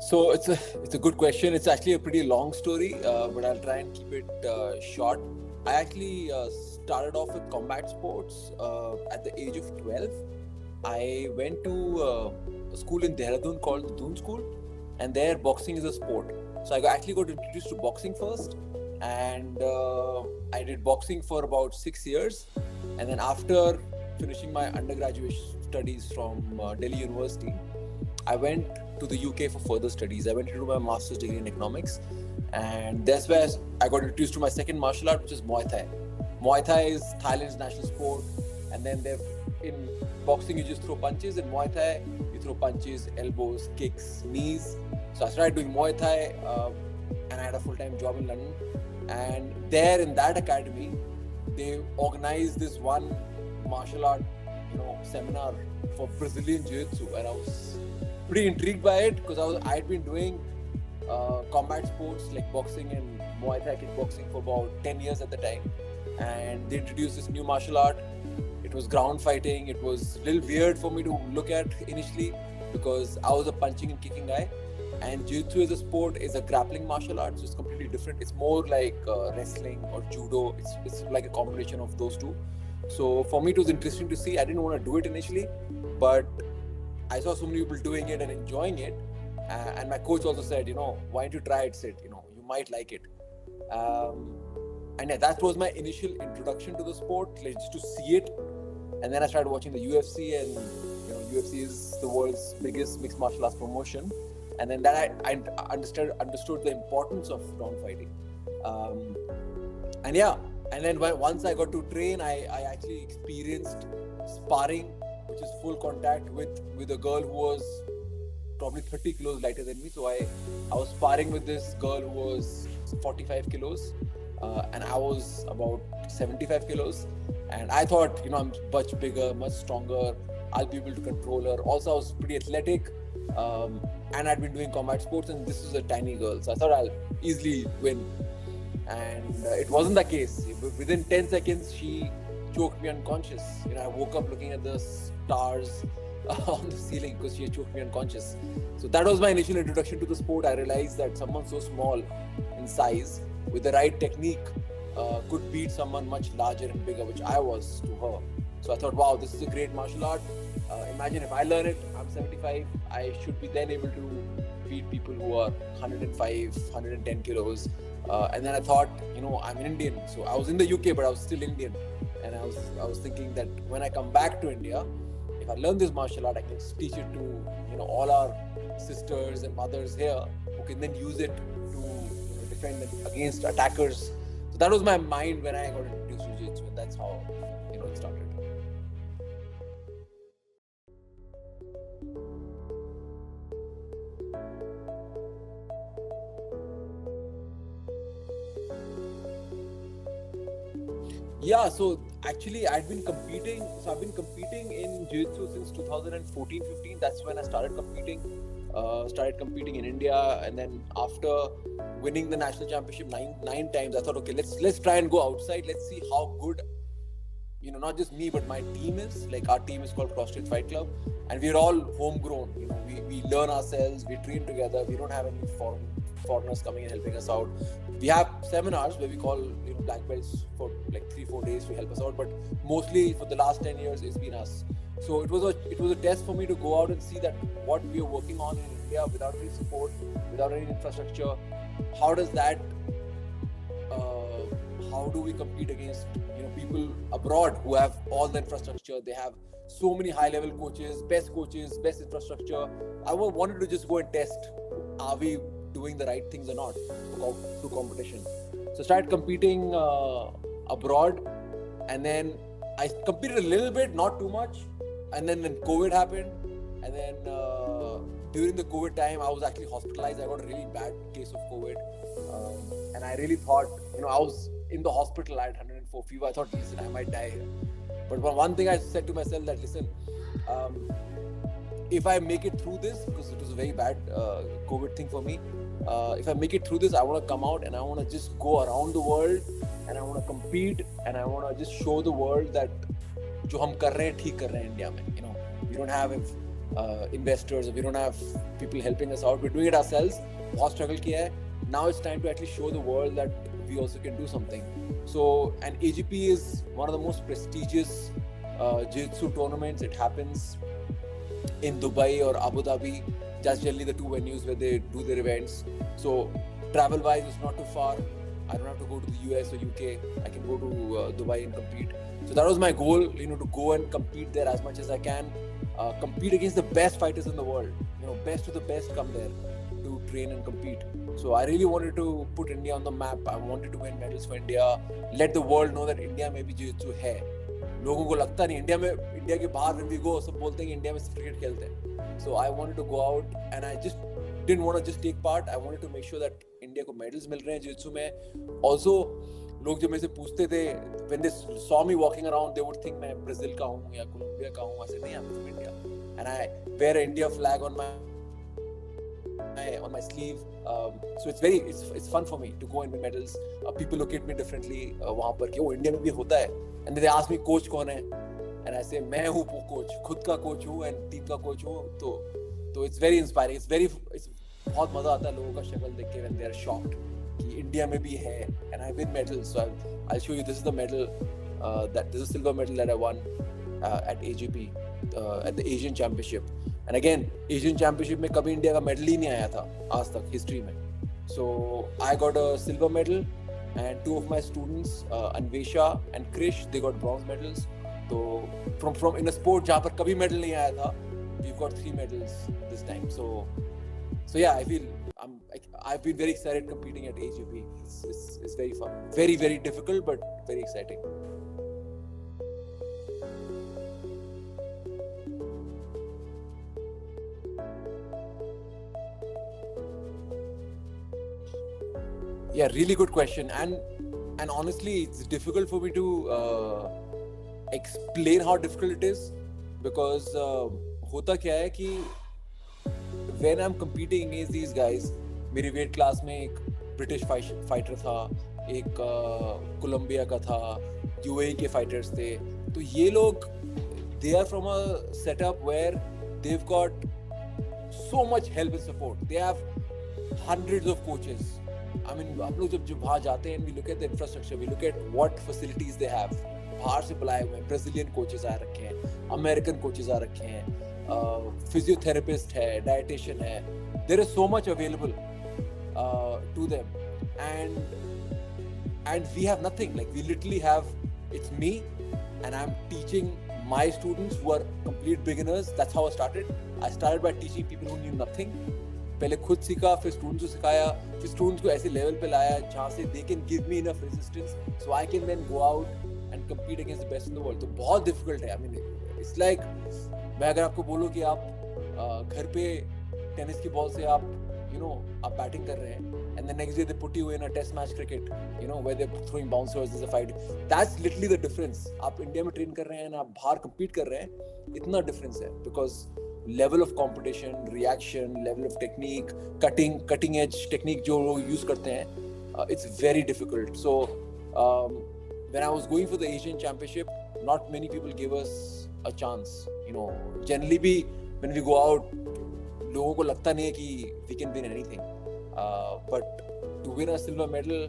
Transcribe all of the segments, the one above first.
So it's a good question. It's actually a pretty long story, but I'll try and keep it short. I actually started off with combat sports at the age of 12. I went to a school in Dehradun called the Doon School, and there boxing is a sport. So actually got introduced to boxing first, and I did boxing for about 6 years, and then after finishing my undergraduate studies from Delhi University, I went to the UK for further studies. I went to do my master's degree in economics, and that's where I got introduced to my second martial art, which is Muay Thai. Muay Thai is Thailand's national sport, and then in boxing you just throw punches. In Muay Thai, you throw punches, elbows, kicks, knees. So I started doing Muay Thai, and I had a full-time job in London. And there in that academy, they organized this one martial art, seminar for Brazilian Jiu-Jitsu, and I was pretty intrigued by it because I'd been doing combat sports like boxing and Muay Thai kickboxing for about 10 years at the time, and they introduced this new martial art. It was ground fighting. It was a little weird for me to look at initially because I was a punching and kicking guy, and Jiu-Jitsu as a sport is a grappling martial art, so it's completely different. It's more like wrestling or judo. It's like a combination of those two. So for me it was interesting to see. I didn't want to do it initially, but I saw so many people doing it and enjoying it, and my coach also said, why don't you try it, Sid? You might like it. And yeah, that was my initial introduction to the sport, like just to see it. And then I started watching the UFC, and UFC is the world's biggest mixed martial arts promotion. And then that I understood the importance of ground fighting. And yeah, and then once I got to train, I actually experienced sparring, which is full contact with a girl who was probably 30 kilos lighter than me. So I was sparring with this girl who was 45 kilos, and I was about 75 kilos. And I thought, I'm much bigger, much stronger. I'll be able to control her. Also, I was pretty athletic, and I'd been doing combat sports, and this was a tiny girl. So I thought I'll easily win. And it wasn't the case. Within 10 seconds, she choked me unconscious. I woke up looking at the stars on the ceiling because she had choked me unconscious. So that was my initial introduction to the sport. I realized that someone so small in size with the right technique could beat someone much larger and bigger, which I was to her. So I thought, wow, this is a great martial art. Imagine if I learn it, I'm 75, I should be then able to beat people who are 105, 110 kilos. And then I thought, I'm an Indian. So I was in the UK, but I was still Indian. And I was thinking that when I come back to India, if I learn this martial art, I can teach it to all our sisters and mothers here who can then use it to defend against attackers. So that was my mind when I got introduced to Jiu-Jitsu, and that's how it started. Yeah, so actually I've been competing in Jiu-Jitsu since 2014-15. That's when I started competing in India, and then after winning the national championship nine times, I thought, okay, let's try and go outside. Let's see how good, not just me, but my team is. Like, our team is called Cross Street Fight Club, and we're all homegrown. We learn ourselves, we train together. We don't have any foreigners coming and helping us out. We have seminars where we call black belts for like 3-4 days to help us out, but mostly for the last 10 years it's been us. So it was a test for me to go out and see that what we are working on in India without any support, without any infrastructure, how does that how do we compete against people abroad who have all the infrastructure? They have so many high level coaches, best infrastructure. I wanted to just go and test, are we doing the right things or not through competition. So I started competing abroad, and then I competed a little bit, not too much, and then COVID happened, and then during the COVID time I was actually hospitalized. I got a really bad case of COVID, and I really thought, I was in the hospital. I had 104 fever. I thought, listen, I might die here. But one thing I said to myself that, listen, if I make it through this, because it was a very bad COVID thing for me, if I make it through this, I want to come out and I want to just go around the world, and I want to compete, and I want to just show the world that जो हम कर रहे हैं ठीक कर रहे हैं India में. We don't have investors, we don't have people helping us out. We're doing it ourselves. बहुत struggle किया है. Now it's time to actually show the world that we also can do something. So, and AGP is one of the most prestigious jiu-jitsu tournaments. It happens in Dubai or Abu Dhabi. That's generally the two venues where they do their events. So, travel-wise, it's not too far. I don't have to go to the US or UK. I can go to Dubai and compete. So that was my goal, to go and compete there as much as I can. Compete against the best fighters in the world. Best of the best come there to train and compete. So I really wanted to put India on the map. I wanted to win medals for India. Let the world know that India में भी jiu-jitsu है. लोगों को लगता नहीं India के बाहर when we go सब बोलते हैं कि इंडिया में सिर्फ क्रिकेट खेलते हैं. So I wanted to go out and I just didn't want to just take part. I wanted to make sure that India को medals मिल रहे हैं jiu-jitsu में. Also लोग जब मेरे से पूछते थे, when they saw me walking around, they would think मैं ब्राजील का हूँ या कोलंबिया का हूँ. I said नहीं, I'm from India and I wear an India flag on my sleeve. So it's fun for me to go and win medals. People look at me differently वहाँ पर कि वो इंडिया में भी होता है. And then they ask me coach कौन है, and I say मैं हूँ coach, खुद का coach हूँ and टीम का coach हूँ. तो it's very inspiring. It's बहुत मजा आता है लोगों का शक्ल देख के when they are shocked कि इंडिया में भी है. And I win medals. So I'll show you. This is the medal. This is a silver medal that I won at AGP at the Asian Championship. And again, Asian Championship में कभी India का medal ही नहीं आया था आज तक history में. So I got a silver medal and two of my students, Anvesha and Krish, they got bronze medals. So from in a sport जहाँ पर कभी मेडल नहीं आया था, we've got 3 medals this time. So yeah, I feel I've been very excited competing at AGP. It's very fun, very very difficult but very exciting. Yeah, really good question. And honestly, it's difficult for me to explain how difficult it is because होता क्या है कि when I'm competing against these guys, मेरी weight class में एक British fighter था, एक Colombia का था, UAE के fighters थे. तो ये लोग they are from a setup where they've got so much help and support. They have hundreds of coaches. I mean, आप लोग जब वहाँ जाते हैं, we look at the infrastructure, we look at what facilities they have. बाहर से बुलाए हुए हैं, Brazilian coaches आ रखे हैं, American coaches आ रखे हैं, physiotherapist है, dietitian है. There is so much available to them, and we have nothing. Like we literally have, it's me, and I'm teaching my students who are complete beginners. That's how I started. I started by teaching people who knew nothing. पहले खुद सीखा, फिर students को सिखाया, फिर students को ऐसे level पे लाया जहाँ से they can give me enough resistance so I can then go out and compete against the best in the world. तो बहुत difficult है. I mean, it's like मैं अगर आपको बोलूँ कि आप घर पे टेनिस की बॉल से आप आप बैटिंग कर रहे हैं and the next day they put you in a test match cricket, where they're throwing bouncers, there's a fight. That's literally the difference. आप इंडिया में ट्रेन कर रहे हैं, आप बाहर compete कर रहे हैं, इतना difference है because level of competition, reaction, level of technique, cutting edge technique जो लोग use करते हैं, it's very difficult. So when I was going for the Asian Championship, not many people gave us a chance. Generally भी when we go out, लोगों को लगता नहीं है कि we can win anything. But to win a silver medal,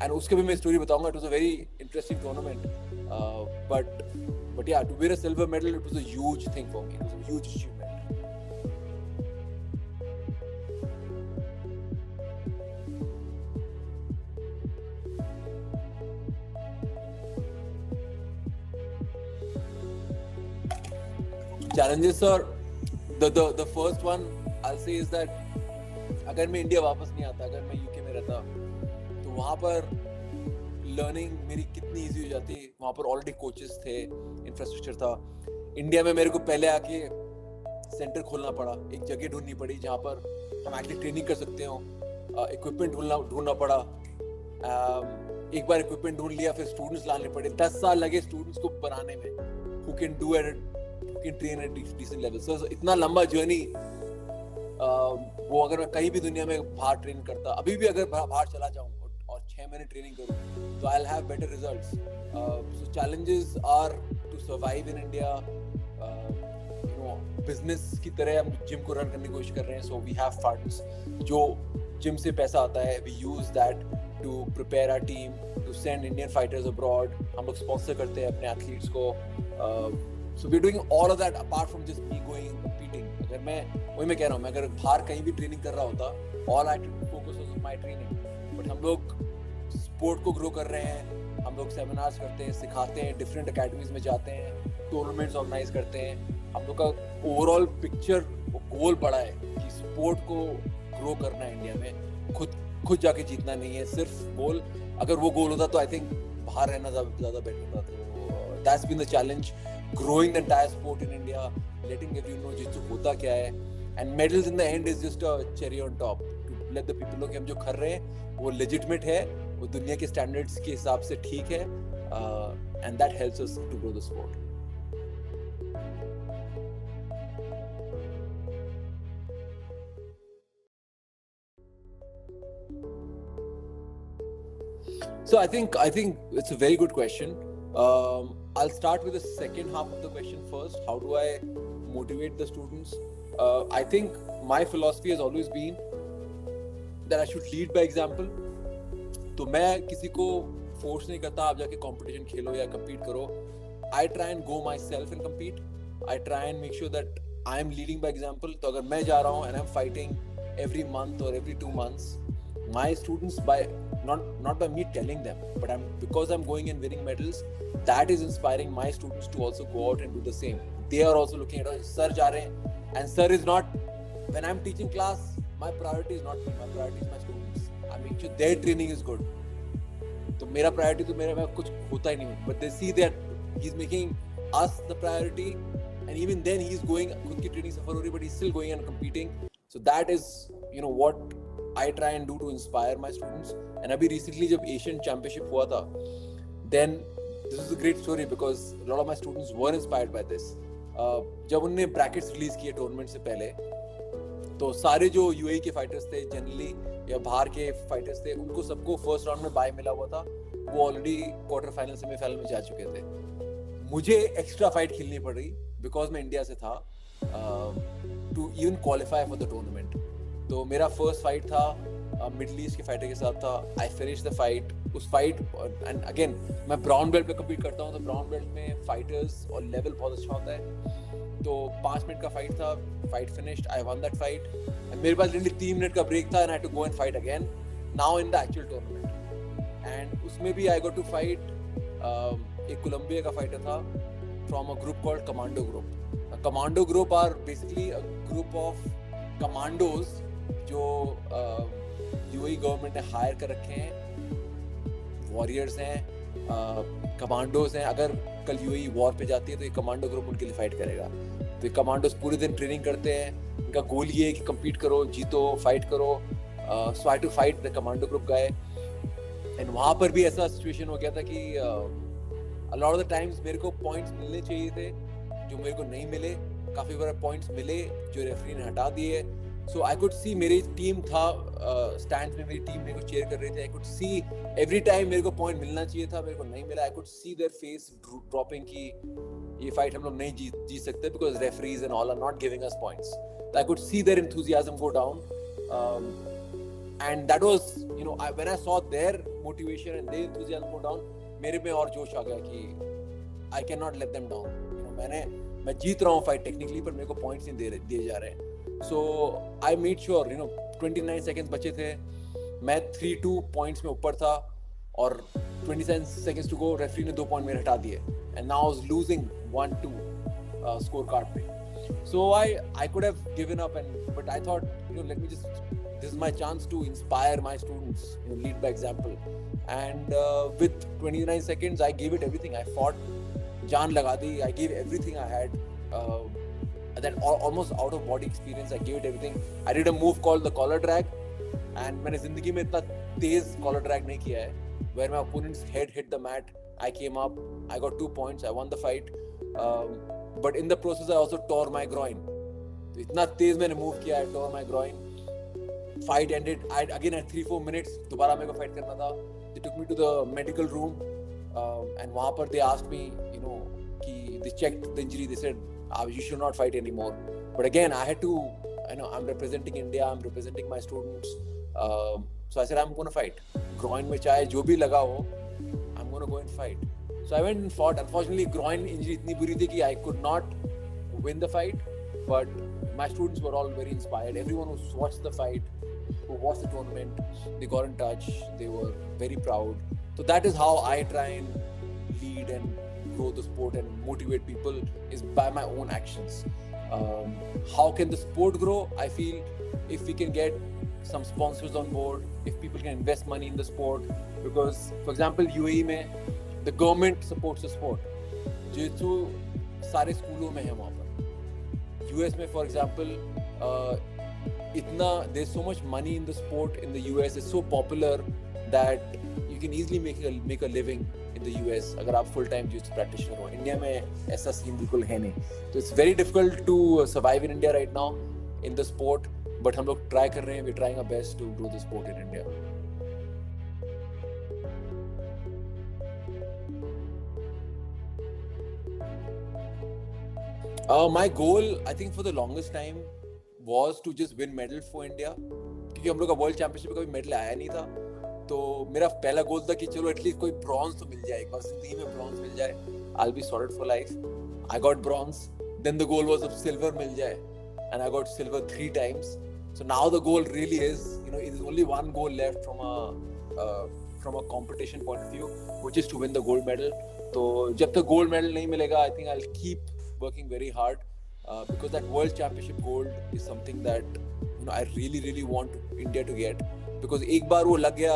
and उसके भी मैं story बताऊंगा. It was a very interesting tournament. But yeah, to win a silver medal, it was a huge thing for me. It was a huge achievement. Challenges, sir. The first one I'll say is that अगर मैं India वापस नहीं आता, अगर मैं UK में रहता, तो वहाँ पर लर्निंग मेरी कितनी इजी हो जाती. वहाँ पर ऑलरेडी कोचेस थे, इंफ्रास्ट्रक्चर था. इंडिया में मेरे को पहले आके सेंटर खोलना पड़ा, एक जगह ढूंढनी पड़ी जहाँ पर हम एक्चुअली ट्रेनिंग कर सकते हो. इक्विपमेंट ढूंढना पड़ा. एक बार इक्विपमेंट ढूंढ लिया, फिर स्टूडेंट्स लाने पड़े. 10 साल लगे स्टूडेंट्स को बनाने में, who can train at decent level. So इतना लंबा जर्नी, वो अगर मैं कहीं भी दुनिया में बाहर ट्रेन करता, अभी भी अगर बाहर चला जाऊँ और 6 महीने ट्रेनिंग करूँ, तो I'll have better results. So challenges are to survive in India, business की तरह हम जिम को रन करने की कोशिश कर रहे हैं. So we have funds. जो जिम से पैसा आता है, we use that to prepare our team to send Indian fighters abroad. हम लोग sponsor करते हैं अपने athletes को. So we're doing all of that apart from just me going and competing. अगर मैं कह रहा हूँ, मैं अगर बाहर कहीं भी ट्रेनिंग कर रहा होता, all I had to focus was on my training. But हम लोग स्पोर्ट को ग्रो कर रहे हैं. हम लोग सेमिनार्स करते हैं, सिखाते हैं, डिफरेंट अकेडमीज में जाते हैं, टूर्नामेंट्स ऑर्गेनाइज करते हैं. हम लोग का ओवरऑल पिक्चर गोल बड़ा है कि स्पोर्ट को ग्रो करना है इंडिया में. खुद जाके जीतना नहीं है सिर्फ गोल. अगर वो गोल होता तो आई थिंक बाहर रहना ज़्यादा बेटर होता. तो that's been the challenge, growing the entire sport in India, letting everyone know जिसको होता क्या है. And medals in the end is just a cherry on top to let the people know कि हम जो कर रहे हैं वो लेजिटिमेट है, वो दुनिया के स्टैंडर्ड्स के हिसाब से ठीक है. And that helps us to grow the sport. So I think it's a very good question. I'll start with the second half of the question first. How do I motivate the students? I think my philosophy has always been that I should lead by example. तो मैं किसी को force नहीं करता आप जाके competition खेलो या compete करो. I try and go myself and compete. I try and make sure that I am leading by example. तो अगर मैं जा रहा हूँ and I'm fighting every month or every 2 months, my students, by not by me telling them, but because I'm going and winning medals, that is inspiring my students to also go out and do the same. They are also looking at, sir जा रहे हैं, and sir is not, when I'm teaching class, my priority is not me, my priority is my students. I make sure their training is good. तो मेरा priority तो मैं कुछ होता ही नहीं हूँ, but they see that he's making us the priority, and even then he's going, खुद की training सफर हो रही, but he's still going and competing. So that is, what I try and do to inspire my students. And अभी recently जब Asian Championship हुआ था, then this is a great story because a lot of my students were inspired by this. जब उन्होंने brackets release किए tournament से पहले, तो सारे जो UAE के fighters थे generally या बाहर के fighters थे, उनको सबको first round में bye मिला हुआ था. वो already quarter final semi-final में जा चुके थे. मुझे extra fight खेलनी पड़ रही because मैं इंडिया से था, to even qualify for the tournament. तो मेरा फर्स्ट फाइट था मिडल ईस्ट के फाइटर के साथ था. I finish the fight. उस फाइट, एंड अगेन मैं ब्राउन बेल्ट पे कम्पीट करता हूँ, तो ब्राउन बेल्ट में फाइटर्स और लेवल बहुत अच्छा होता है. तो 5 मिनट का फाइट था, fight finished, I won that fight. मेरे पास लिटरली 3 मिनट का ब्रेक था and I had to go and fight again now in the actual tournament. And उसमें भी आई गॉट टू फाइट एक कोलंबिया का फाइटर था from a group called commando group. Commando group are basically a group of commandos जो UAE government ने hire कर रखे हैं. वॉरियर्स हैं, कमांडोज हैं. अगर कल यूएई वॉर पे जाती है तो ये कमांडो ग्रुप उनके लिए फाइट करेगा. तो ये कमांडोज पूरे दिन ट्रेनिंग करते हैं. इनका गोल ये है कि कम्पीट करो, जीतो, फाइट करो. So I to fight the commando group guy. And वहाँ पर भी ऐसा सिचुएशन हो गया था कि a lot of the times मेरे को पॉइंट्स मिलने चाहिए थे जो मेरे को नहीं मिले. काफ़ी बार पॉइंट्स मिले जो रेफरी ने हटा दिए. So I could see मेरी टीम था स्टैंड्स में, मेरी टीम मेरे को चीयर कर रही थी. I could see every time मेरे को पॉइंट मिलना चाहिए था, मेरे को नहीं मिला. I could see their face dropping कि ये फाइट हम लोग नहीं जीत सकते because referees and all are not giving us points. So I could see their enthusiasm go down, and that was, when I saw their motivation and their enthusiasm go down, मेरे में और जोश आ गया कि I cannot let them down. मैं जीत रहा हूँ fight technically, पर मेरे को पॉइंट्स नहीं दिए जा रहे हैं. So I made sure, 29 seconds बचे थे, मैं 3-2 points में ऊपर था और 27 seconds to go, रेफरी ने 2 पॉइंट मेरे हटा दिए. And now I was losing 1-2 score card पे. So I could have given up, but I thought, this is my chance to inspire my students, lead by example. And with 29 seconds, I gave it everything. I fought, जान लगा दी. I gave everything I had. That almost out of body experience, I gave it everything. I did a move called the collar drag, and मैंने जिंदगी में इतना तेज collar drag नहीं किया है. Where my opponent's head hit the mat, I came up, I got 2 points, I won the fight. But in the process, I also tore my groin. तो इतना तेज मैंने move किया, I tore my groin. Fight ended. I again had 3-4 minutes. दोबारा मेरे को fight करना था. They took me to the medical room, and वहाँ पर they asked me, कि they checked the injury. They said, you should not fight anymore. But again, I had to, I'm representing India, I'm representing my students. So I said, I'm going to fight. Groin mein chahe jo bhi laga ho, I'm going to go and fight. So I went and fought. Unfortunately, groin injury itni buri thi ki I could not win the fight. But my students were all very inspired. Everyone who watched the fight, who watched the tournament, they got in touch. They were very proud. So that is how I try and lead and grow the sport and motivate people, is by my own actions. How can the sport grow? I feel if we can get some sponsors on board, if people can invest money in the sport, because for example UAE में the government supports the sport. जितु सारे स्कूलों में है वहाँ पर. US में for example there's so much money in the sport in the US. It's so popular that you can easily make a living in the US अगर आप full time jiu-jitsu practitioner हो. इंडिया में ऐसा scene बिल्कुल है नहीं. So it's very difficult to survive in India right now in the sport. But हम लोग try कर रहे हैं. We're trying our best to grow the sport in India. My goal, I think for the longest time, was to just win medals for India. क्योंकि हम लोग का world championship में कभी मेडल आया नहीं था. तो मेरा पहला गोल था कि चलो एटलीस्ट कोई ब्रॉन्ज तो मिल जाए, एक बार जिंदगी में ब्रॉन्ज मिल जाए, I'll be sorted for life. I got bronze. Then the goal was of silver मिल जाए, and I got silver 3 times. So now the goal really is, it is only one goal left from a competition point of view, which is to win the gold medal. तो जब तक gold medal नहीं मिलेगा, I think I'll keep working very hard, because that world championship gold is something that I really want India to get. Because एक बार वो लग गया,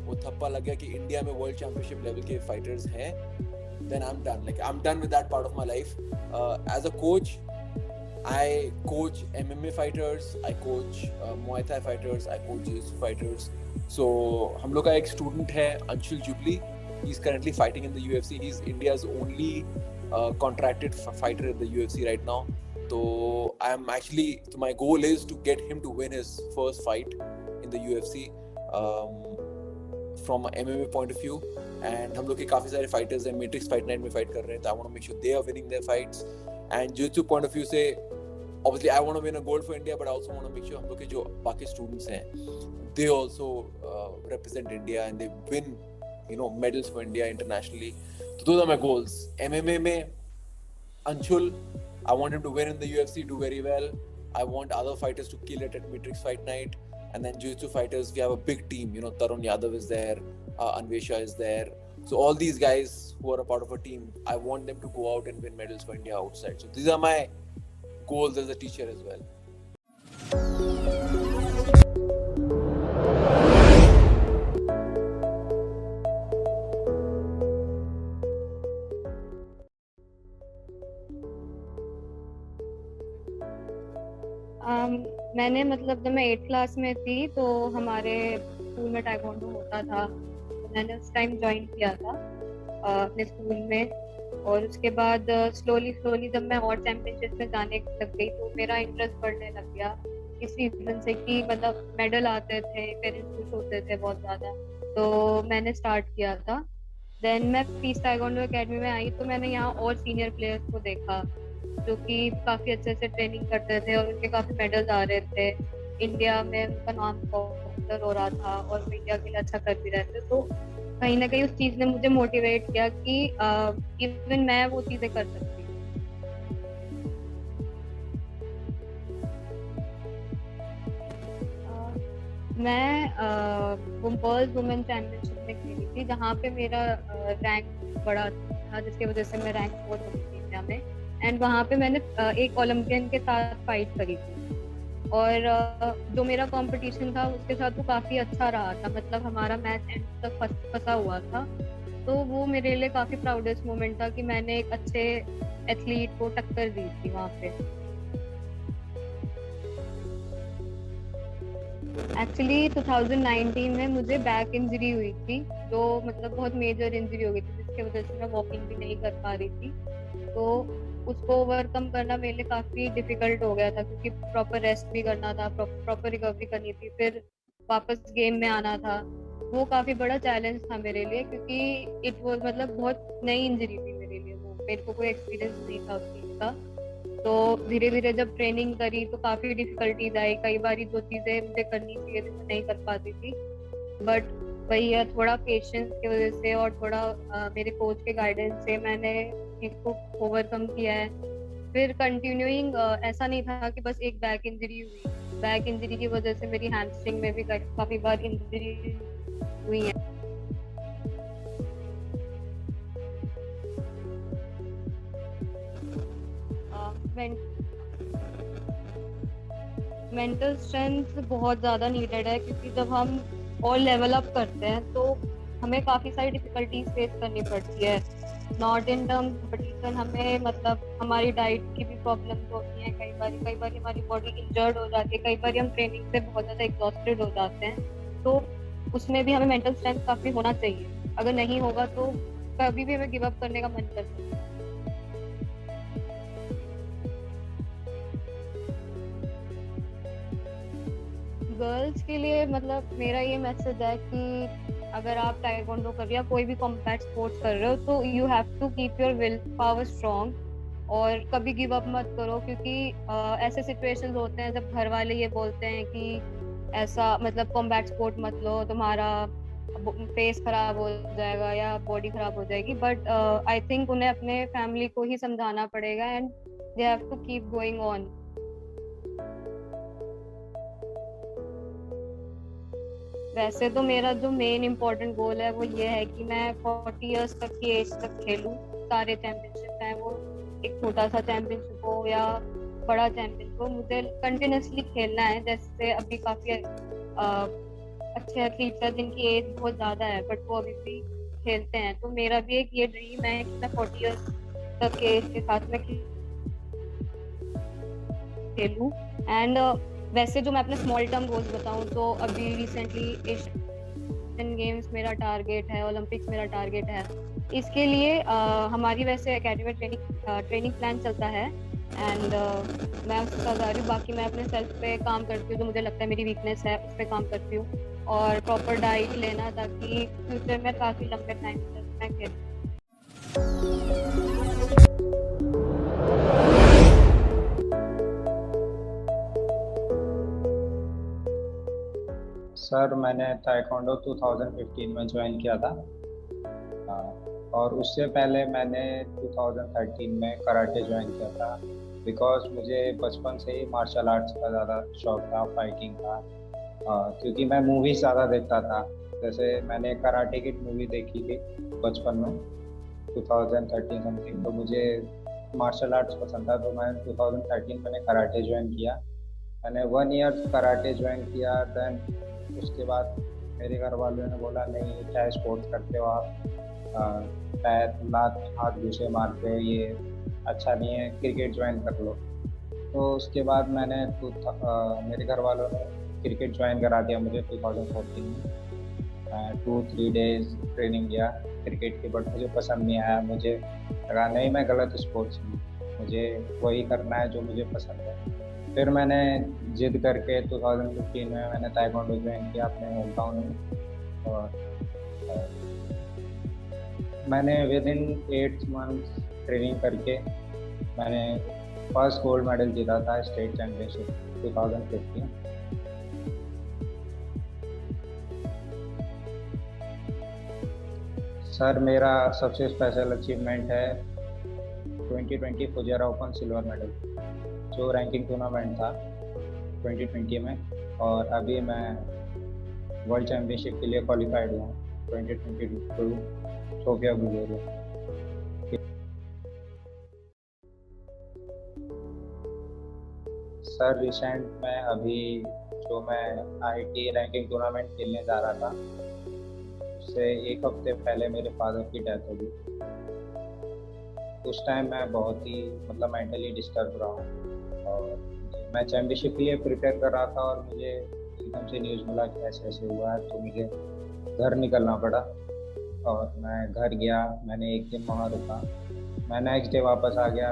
वो थप्पा लग गया कि इंडिया में वर्ल्ड चैंपियनशिप लेवल के फाइटर्स हैं, then I'm done. Like I'm done with that part of my life. As a coach, I coach MMA fighters, I coach Muay Thai fighters, I coach Jiu-Jitsu fighters. So हम लोग का एक student है Anshul Jubilee. He's currently fighting in the UFC. He's India's only contracted fighter in the UFC right now. So my goal is to get him to win his first fight in the UFC from an MMA point of view. And हम लोग के काफी सारे fighters हैं, Matrix Fight Night में fight कर रहे हैं, तो I want to make sure they are winning their fights. And Jiu-Jitsu point of view से obviously I want to win a gold for India, but I also want to make sure हम लोग के जो बाकी students हैं, they also represent India and they win medals for India internationally. So those are my goals. MMA में Anshul, I want him to win in the UFC, do very well. I want other fighters to kill it at Matrix Fight Night. And then Jiu-Jitsu fighters, we have a big team. Tarun Yadav is there, Anvesha is there. So all these guys who are a part of a team, I want them to go out and win medals for India outside. So these are my goals as a teacher as well. मैंने जब मैं 8th class में थी तो हमारे school में taekwondo होता था, तो मैंने उस टाइम ज्वाइन किया था अपने स्कूल में. और उसके बाद स्लोली जब मैं और चैंपियनशिप में जाने लग गई तो मेरा इंटरेस्ट बढ़ने लग गया, इस रीजन से कि मेडल आते थे, पेरेंट्स खुश होते थे बहुत ज़्यादा, तो मैंने स्टार्ट किया था. देन मैं पीस टाइकोंडो एकेडमी में आई तो मैंने यहाँ और सीनियर प्लेयर्स को देखा जो कि काफी अच्छे से ट्रेनिंग करते थे और उनके काफी मेडल्स आ रहे थे. इंडिया में उनका नाम पॉपुलर हो रहा था और वो इंडिया के लिए अच्छा कर भी रहे थे. तो कहीं ना कहीं उस चीज ने मुझे मोटिवेट किया कि इवन मैं वो चीजें कर सकती हूँ. मैं वर्ल्ड वुमेन चैंपियनशिप में खेली थी जहाँ पे मेरा रैंक बड़ा था, जिसकी वजह से मैं रैंक 4 हो गई थी इंडिया में. एंड वहाँ पे मैंने एक ओलंपियन के साथ फाइट करी थी और जो मेरा कंपटीशन था उसके साथ वो काफ़ी अच्छा रहा था. हमारा मैच एंड तक फंसा हुआ था, तो वो मेरे लिए काफ़ी प्राउडेस्ट मोमेंट था कि मैंने एक अच्छे एथलीट को टक्कर दी थी वहाँ पे. एक्चुअली 2019 में मुझे बैक इंजरी हुई थी, जो बहुत मेजर इंजरी हो गई थी, जिसकी वजह से मैं वॉकिंग भी नहीं कर पा रही थी. तो उसको ओवरकम करना मेरे लिए काफ़ी डिफिकल्ट हो गया था, क्योंकि प्रॉपर रेस्ट भी करना था, प्रॉपर रिकवरी करनी थी, फिर वापस गेम में आना था. वो काफ़ी बड़ा चैलेंज था मेरे लिए, क्योंकि इट वाज बहुत नई इंजरी थी मेरे लिए, वो मेरे को कोई एक्सपीरियंस नहीं था उस चीज़ का. तो धीरे धीरे जब ट्रेनिंग करी तो काफी डिफिकल्टीज आई, कई बार जो चीजें मुझे करनी चाहिए थी मैं नहीं कर पाती थी, बट वही है, थोड़ा पेशेंस की वजह से और थोड़ा मेरे कोच के गाइडेंस से मैंने इसको ओवरकम किया है। फिर कंटिन्यूइंग ऐसा नहीं था कि बस एक बैक इंजरी हुई, बैक इंजरी की वजह से मेरी हैमस्ट्रिंग में भी काफी बार इंजरी हुई है। मेंटल स्ट्रेंथ बहुत ज़्यादा नीडेड है, क्योंकि जब हम और लेवल अप करते हैं तो हमें काफ़ी सारी डिफिकल्टीज फेस करनी पड़ती है, नॉट इन टर्म कंपटीशन। हमें मतलब हमारी डाइट की भी प्रॉब्लम्स होती हैं, कई बार हमारी बॉडी इंजर्ड हो जाती है, कई बार हम ट्रेनिंग से बहुत ज़्यादा एग्जॉस्टेड हो जाते हैं, तो उसमें भी हमें मेंटल स्ट्रेंथ काफ़ी होना चाहिए। अगर नहीं होगा तो कभी भी हमें गिव अप करने का मन करता है। गर्ल्स के लिए मतलब मेरा ये मैसेज है कि अगर आप ताइक्वांडो कर रहे हो या कोई भी कॉम्बैट स्पोर्ट्स कर रहे हो तो you have to keep your will power strong और कभी गिव अप मत करो, क्योंकि ऐसे सिचुएशंस होते हैं जब घर वाले ये बोलते हैं कि ऐसा मतलब कॉम्बैट स्पोर्ट मत लो, तुम्हारा फेस खराब हो जाएगा या बॉडी खराब हो जाएगी, बट आई थिंक उन्हें अपने फैमिली को ही समझाना पड़ेगा and they have to keep going on. वैसे तो मेरा जो मेन इम्पोर्टेंट गोल है वो ये है कि मैं 40 इयर्स तक की एज तक खेलूं सारे चैंपियनशिप, चाहे वो एक छोटा सा चैंपियनशिप हो या बड़ा चैंपियनशिप हो, मुझे कंटिन्यूसली खेलना है। जैसे अभी काफी अच्छे एथलीट्स हैं जिनकी एज बहुत ज्यादा है बट वो अभी भी खेलते हैं, तो मेरा भी एक ये ड्रीम है कि मैं 40 इयर्स तक के एज के साथ में खेलूं। एंड वैसे जो मैं अपने स्मॉल टर्म गोल्स बताऊं तो अभी रिसेंटली एशियन गेम्स मेरा टारगेट है, ओलंपिक्स मेरा टारगेट है। इसके लिए हमारी वैसे एकेडमी में ट्रेनिंग प्लान चलता है एंड मैं उसका जा रही हूँ। बाकी मैं अपने सेल्फ पे काम करती हूँ, जो मुझे लगता है मेरी वीकनेस है उस पर काम करती हूँ, और प्रॉपर डाइट लेना ताकि फ्यूचर में काफ़ी लंबे टाइम तक मैं खेल। सर मैंने ताइक्वांडो 2015 में ज्वाइन किया था, और उससे पहले मैंने 2013 में कराटे ज्वाइन किया था, बिकॉज मुझे बचपन से ही मार्शल आर्ट्स का ज़्यादा शौक था, फाइटिंग का। क्योंकि मैं मूवीज़ ज़्यादा देखता था, जैसे मैंने कराटे किड मूवी देखी थी बचपन में 2013 समथिंग, तो मुझे मार्शल आर्ट्स पसंद था, तो मैं 2013 मैंने कराटे ज्वाइन किया। मैंने 1 ईयर कराटे ज्वाइन किया, देन उसके बाद मेरे घर वालों ने बोला नहीं क्या स्पोर्ट्स करते हो आप, पैर लात हाथ घूसे मारते हो, ये अच्छा नहीं है, क्रिकेट ज्वाइन कर लो। तो उसके बाद मैंने मेरे घर वालों ने क्रिकेट ज्वाइन करा दिया मुझे 2014 में। 2-3 डेज ट्रेनिंग किया क्रिकेट की, बट मुझे पसंद नहीं आया। मुझे लगा नहीं मैं गलत स्पोर्ट्स हूँ, मुझे वही करना है जो मुझे पसंद है। फिर मैंने जिद करके 2015 में मैंने ताइक्वांडो ज्वाइन किया अपने होम टाउन में, और मैंने विद इन 8 मंथ्स ट्रेनिंग करके मैंने फर्स्ट गोल्ड मेडल जीता था स्टेट चैम्पियनशिप 2015। सर मेरा सबसे स्पेशल अचीवमेंट है 2020 फुजेरा ओपन सिल्वर मेडल, जो रैंकिंग टूर्नामेंट था 2020 में, और अभी मैं वर्ल्ड चैम्पियनशिप के लिए क्वालिफाइड हुआ 2022 सोफिया बुल्गारिया। सर रिसेंट में अभी जो मैं आईटी रैंकिंग टूर्नामेंट खेलने जा रहा था, उससे 1 हफ्ते पहले मेरे फादर की डेथ हो गई। उस टाइम मैं बहुत ही मतलब मेंटली डिस्टर्ब रहा हूँ, और मैं चैम्पियनशिप के लिए प्रिपेयर कर रहा था और मुझे एकदम से न्यूज़ मिला कि ऐसे ऐसे हुआ है, तो मुझे घर निकलना पड़ा। और मैं घर गया, मैंने 1 दिन वहाँ रुका, मैं नेक्स्ट डे वापस आ गया,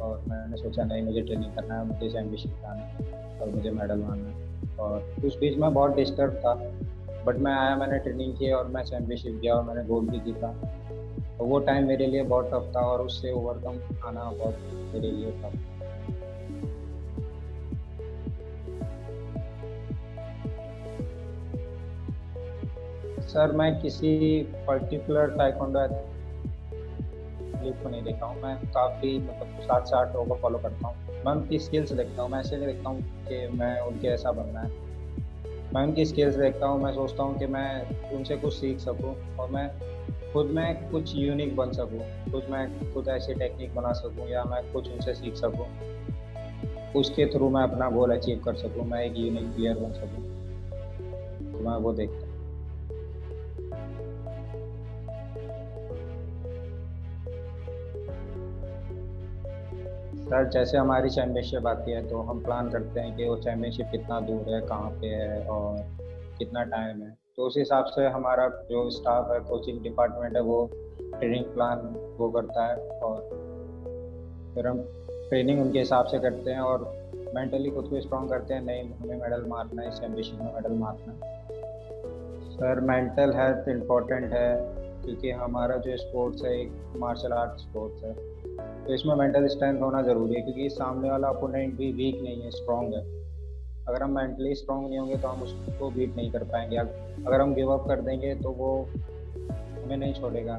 और मैंने सोचा नहीं मुझे ट्रेनिंग करना है, मुझे चैम्पियनशिप जाना है और मुझे मेडल लाना है। और उस बीच में बहुत डिस्टर्ब था, बट मैं आया, मैंने ट्रेनिंग की और मैं चैम्पियनशिप गया और मैंने गोल्ड भी जीता। तो वो टाइम मेरे लिए बहुत टफ था और उससे ओवरकम आना बहुत मेरे लिए टफ। सर मैं किसी पर्टिकुलर ताइक्वांडो एथलीट को नहीं देखता हूँ। मैं काफ़ी मतलब 7 से 8 लोगों को फॉलो करता हूँ। मैं उनकी स्किल्स देखता हूँ, मैं ऐसे नहीं देखता हूँ कि मैं उनके ऐसा बनना है। मैं उनकी स्किल्स देखता हूँ, मैं सोचता हूँ कि मैं उनसे कुछ सीख सकूँ और मैं कुछ यूनिक बन सकूँ, खुद ऐसी टेक्निक बना सकूँ या मैं कुछ उनसे सीख सकूँ, उसके थ्रू मैं अपना गोल अचीव कर सकूँ, मैं एक यूनिक प्लेयर बन सकूँ। तो मैं वो देखता हूँ। सर जैसे हमारी चैम्पियनशिप आती है तो हम प्लान करते हैं कि वो चैम्पियनशिप कितना दूर है, कहाँ पे है और कितना टाइम है। तो उस हिसाब से हमारा जो स्टाफ है, कोचिंग डिपार्टमेंट है, वो ट्रेनिंग प्लान वो करता है और फिर हम ट्रेनिंग उनके हिसाब से करते हैं और मेंटली खुद को स्ट्रॉन्ग करते हैं, नहीं हमें मेडल मारना है, इस चैम्पियनशिप में मेडल मारना है। सर मेंटल हेल्थ इम्पोर्टेंट है क्योंकि हमारा जो स्पोर्ट्स है एक मार्शल आर्ट स्पोर्ट्स है, तो इसमें मेंटल स्ट्रेंथ होना ज़रूरी है क्योंकि सामने वाला अपोनेंट भी वीक नहीं है, स्ट्रॉन्ग है। अगर हम मेंटली स्ट्रॉन्ग नहीं होंगे तो हम उसको बीट नहीं कर पाएंगे। अगर हम गिव अप कर देंगे तो वो हमें नहीं छोड़ेगा,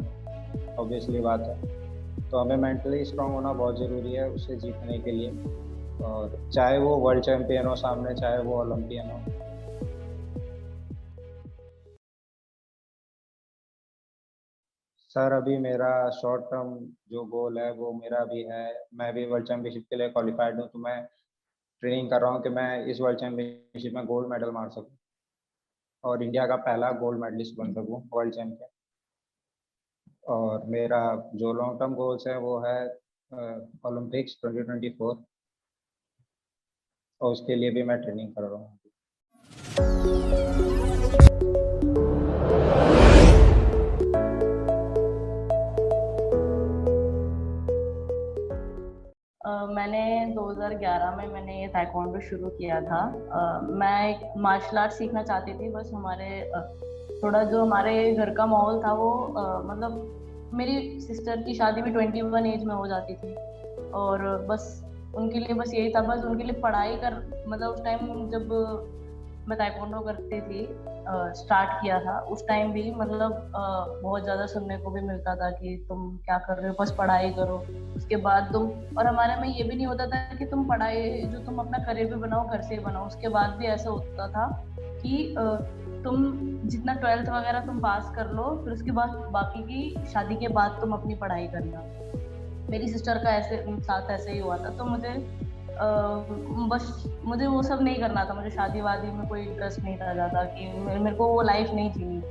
ऑब्वियसली बात है। तो हमें मेंटली स्ट्रॉन्ग होना बहुत ज़रूरी है उससे जीतने के लिए, और चाहे वो वर्ल्ड चैम्पियन हो सामने, चाहे वो ओलंपियन हो। सर अभी मेरा शॉर्ट टर्म जो गोल है वो मेरा भी है, मैं भी वर्ल्ड चैम्पियनशिप के लिए क्वालिफाइड हूँ, तो मैं ट्रेनिंग कर रहा हूँ कि मैं इस वर्ल्ड चैम्पियनशिप में गोल्ड मेडल मार सकूँ और इंडिया का पहला गोल्ड मेडलिस्ट बन सकूँ, वर्ल्ड चैम्पियन। और मेरा जो लॉन्ग टर्म गोल्स है वो है ओलंपिक्स 2024, और उसके लिए भी मैं ट्रेनिंग कर रहा हूँ। मैंने 2011 में मैंने ये ताइक्वांडो शुरू किया था। मैं एक मार्शल आर्ट सीखना चाहती थी, बस हमारे थोड़ा जो हमारे घर का माहौल था वो मतलब मेरी सिस्टर की शादी भी 21 एज में हो जाती थी और बस उनके लिए बस यही था, बस उनके लिए पढ़ाई कर मतलब उस टाइम जब मैं ताइक्वांडो करती थी स्टार्ट किया था उस टाइम भी मतलब बहुत ज़्यादा सुनने को भी मिलता था कि तुम क्या कर रहे हो, बस पढ़ाई करो उसके बाद तुम, और हमारे में ये भी नहीं होता था कि तुम पढ़ाई जो तुम अपना करियर भी बनाओ घर से ही बनाओ। उसके बाद भी ऐसा होता था कि तुम जितना 12th वगैरह तुम पास कर लो, फिर उसके बाद बाकी की शादी के बाद तुम अपनी पढ़ाई करना। मेरी सिस्टर का ऐसे साथ ऐसे ही हुआ था, तो मुझे बस मुझे वो सब नहीं करना था, मुझे शादी वादी में कोई इंटरेस्ट नहीं था ज़्यादा कि मेरे को वो लाइफ नहीं जीनी।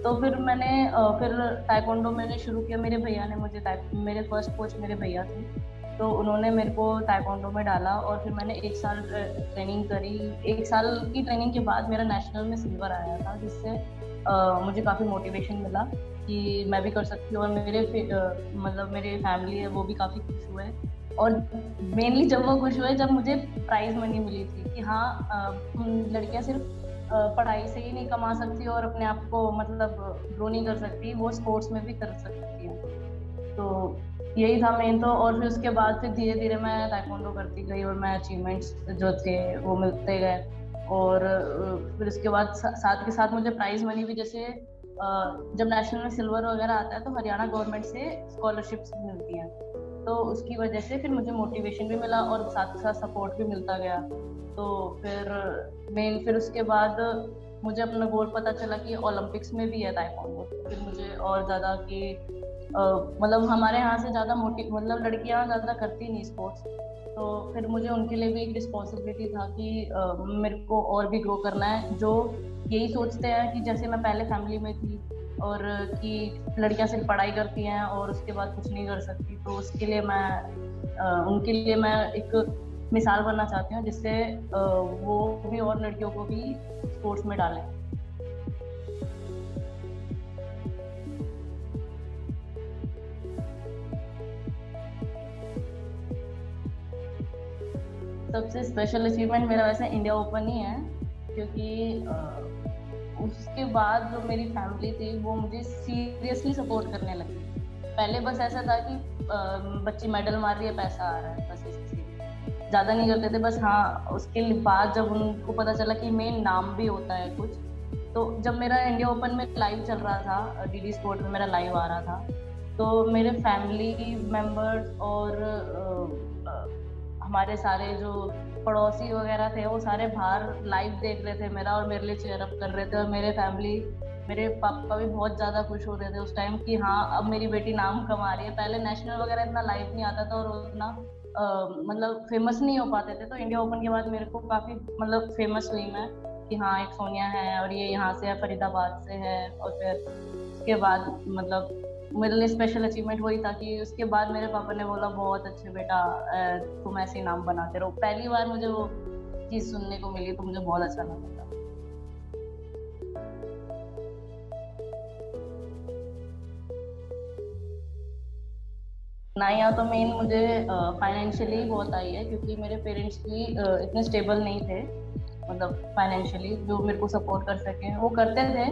तो फिर मैंने फिर ताइक्वांडो मैंने शुरू किया। मेरे भैया ने मुझे मेरे फर्स्ट कोच मेरे भैया थे, तो उन्होंने मेरे को ताइक्वांडो में डाला और फिर मैंने 1 साल ट्रेनिंग करी। 1 साल की ट्रेनिंग के बाद मेरा नेशनल में सिल्वर आया था, जिससे मुझे काफ़ी मोटिवेशन मिला कि मैं भी कर सकती हूँ, और मेरे मतलब मेरे फैमिली है वो भी काफ़ी खुश हुए। और मेनली जब वो खुश हुए जब मुझे प्राइज मनी मिली थी कि हाँ लड़कियां सिर्फ पढ़ाई से ही नहीं कमा सकती और अपने आप को मतलब ग्रो नहीं कर सकती, वो स्पोर्ट्स में भी कर सकती है। तो यही था मेन। तो और फिर उसके बाद फिर धीरे धीरे मैं ताइक्वांडो करती गई और मैं अचीवमेंट्स जो थे वो मिलते गए, और फिर उसके बाद साथ के साथ मुझे प्राइज मनी भी, जैसे जब नेशनल में सिल्वर वगैरह आता है तो हरियाणा गवर्नमेंट से स्कॉलरशिप्स मिलती हैं, तो उसकी वजह से फिर मुझे मोटिवेशन भी मिला और साथ साथ सपोर्ट भी मिलता गया। तो फिर उसके बाद मुझे अपना गोल पता चला कि ओलंपिक्स में भी है ताइक्वांडो। फिर मुझे और ज़्यादा कि मतलब हमारे यहाँ से ज़्यादा मतलब लड़कियाँ ज़्यादा करती नहीं स्पोर्ट्स, तो फिर मुझे उनके लिए भी एक रिस्पॉन्सिबिलिटी था कि मेरे को और भी ग्रो करना है। जो यही सोचते हैं कि जैसे मैं पहले फैमिली में थी और कि लड़कियां सिर्फ पढ़ाई करती हैं और उसके बाद कुछ नहीं कर सकती, तो उसके लिए मैं उनके लिए मैं एक मिसाल बनना चाहती हूँ, जिससे वो भी और लड़कियों को भी स्पोर्ट्स में डालें। सबसे स्पेशल अचीवमेंट मेरा वैसे इंडिया ओपन ही है, क्योंकि उसके बाद जो मेरी फैमिली थी वो मुझे सीरियसली सपोर्ट करने लगी। पहले बस ऐसा था कि बच्ची मेडल मार रही है, पैसा आ रहा है, बस इसलिए ज़्यादा नहीं करते थे। बस हाँ उसके बाद जब उनको पता चला कि मेन नाम भी होता है कुछ, तो जब मेरा इंडिया ओपन में लाइव चल रहा था, डीडी स्पोर्ट में मेरा लाइव आ रहा था, तो मेरे फैमिली मेंबर्स और हमारे सारे जो पड़ोसी वगैरह थे वो सारे बाहर लाइव देख रहे थे मेरा, और मेरे लिए चेयर अप कर रहे थे। और मेरे पापा भी बहुत ज्यादा खुश हो रहे थे उस टाइम कि हाँ अब मेरी बेटी नाम कमा रही है। पहले नेशनल वगैरह इतना लाइव नहीं आता था और उतना मतलब फेमस नहीं हो पाते थे। तो इंडिया ओपन के बाद मेरे को काफी मतलब फेमस हुई मैं कि हाँ एक सोनिया है और ये यहाँ से है, फरीदाबाद से है। और फिर उसके बाद मतलब मेरे लिए स्पेशल अचीवमेंट वही था कि उसके बाद मेरे पापा ने बोला बहुत अच्छे बेटा, तुम ऐसे ही नाम बनाते रहो। पहली बार मुझे वो चीज सुनने को मिली तो मुझे बहुत अच्छा लगा था। नहीं, तो मेन मुझे फाइनेंशियली बहुत आई है क्योंकि मेरे पेरेंट्स भी इतने स्टेबल नहीं थे, मतलब फाइनेंशियली जो मेरे को सपोर्ट कर सके वो करते थे,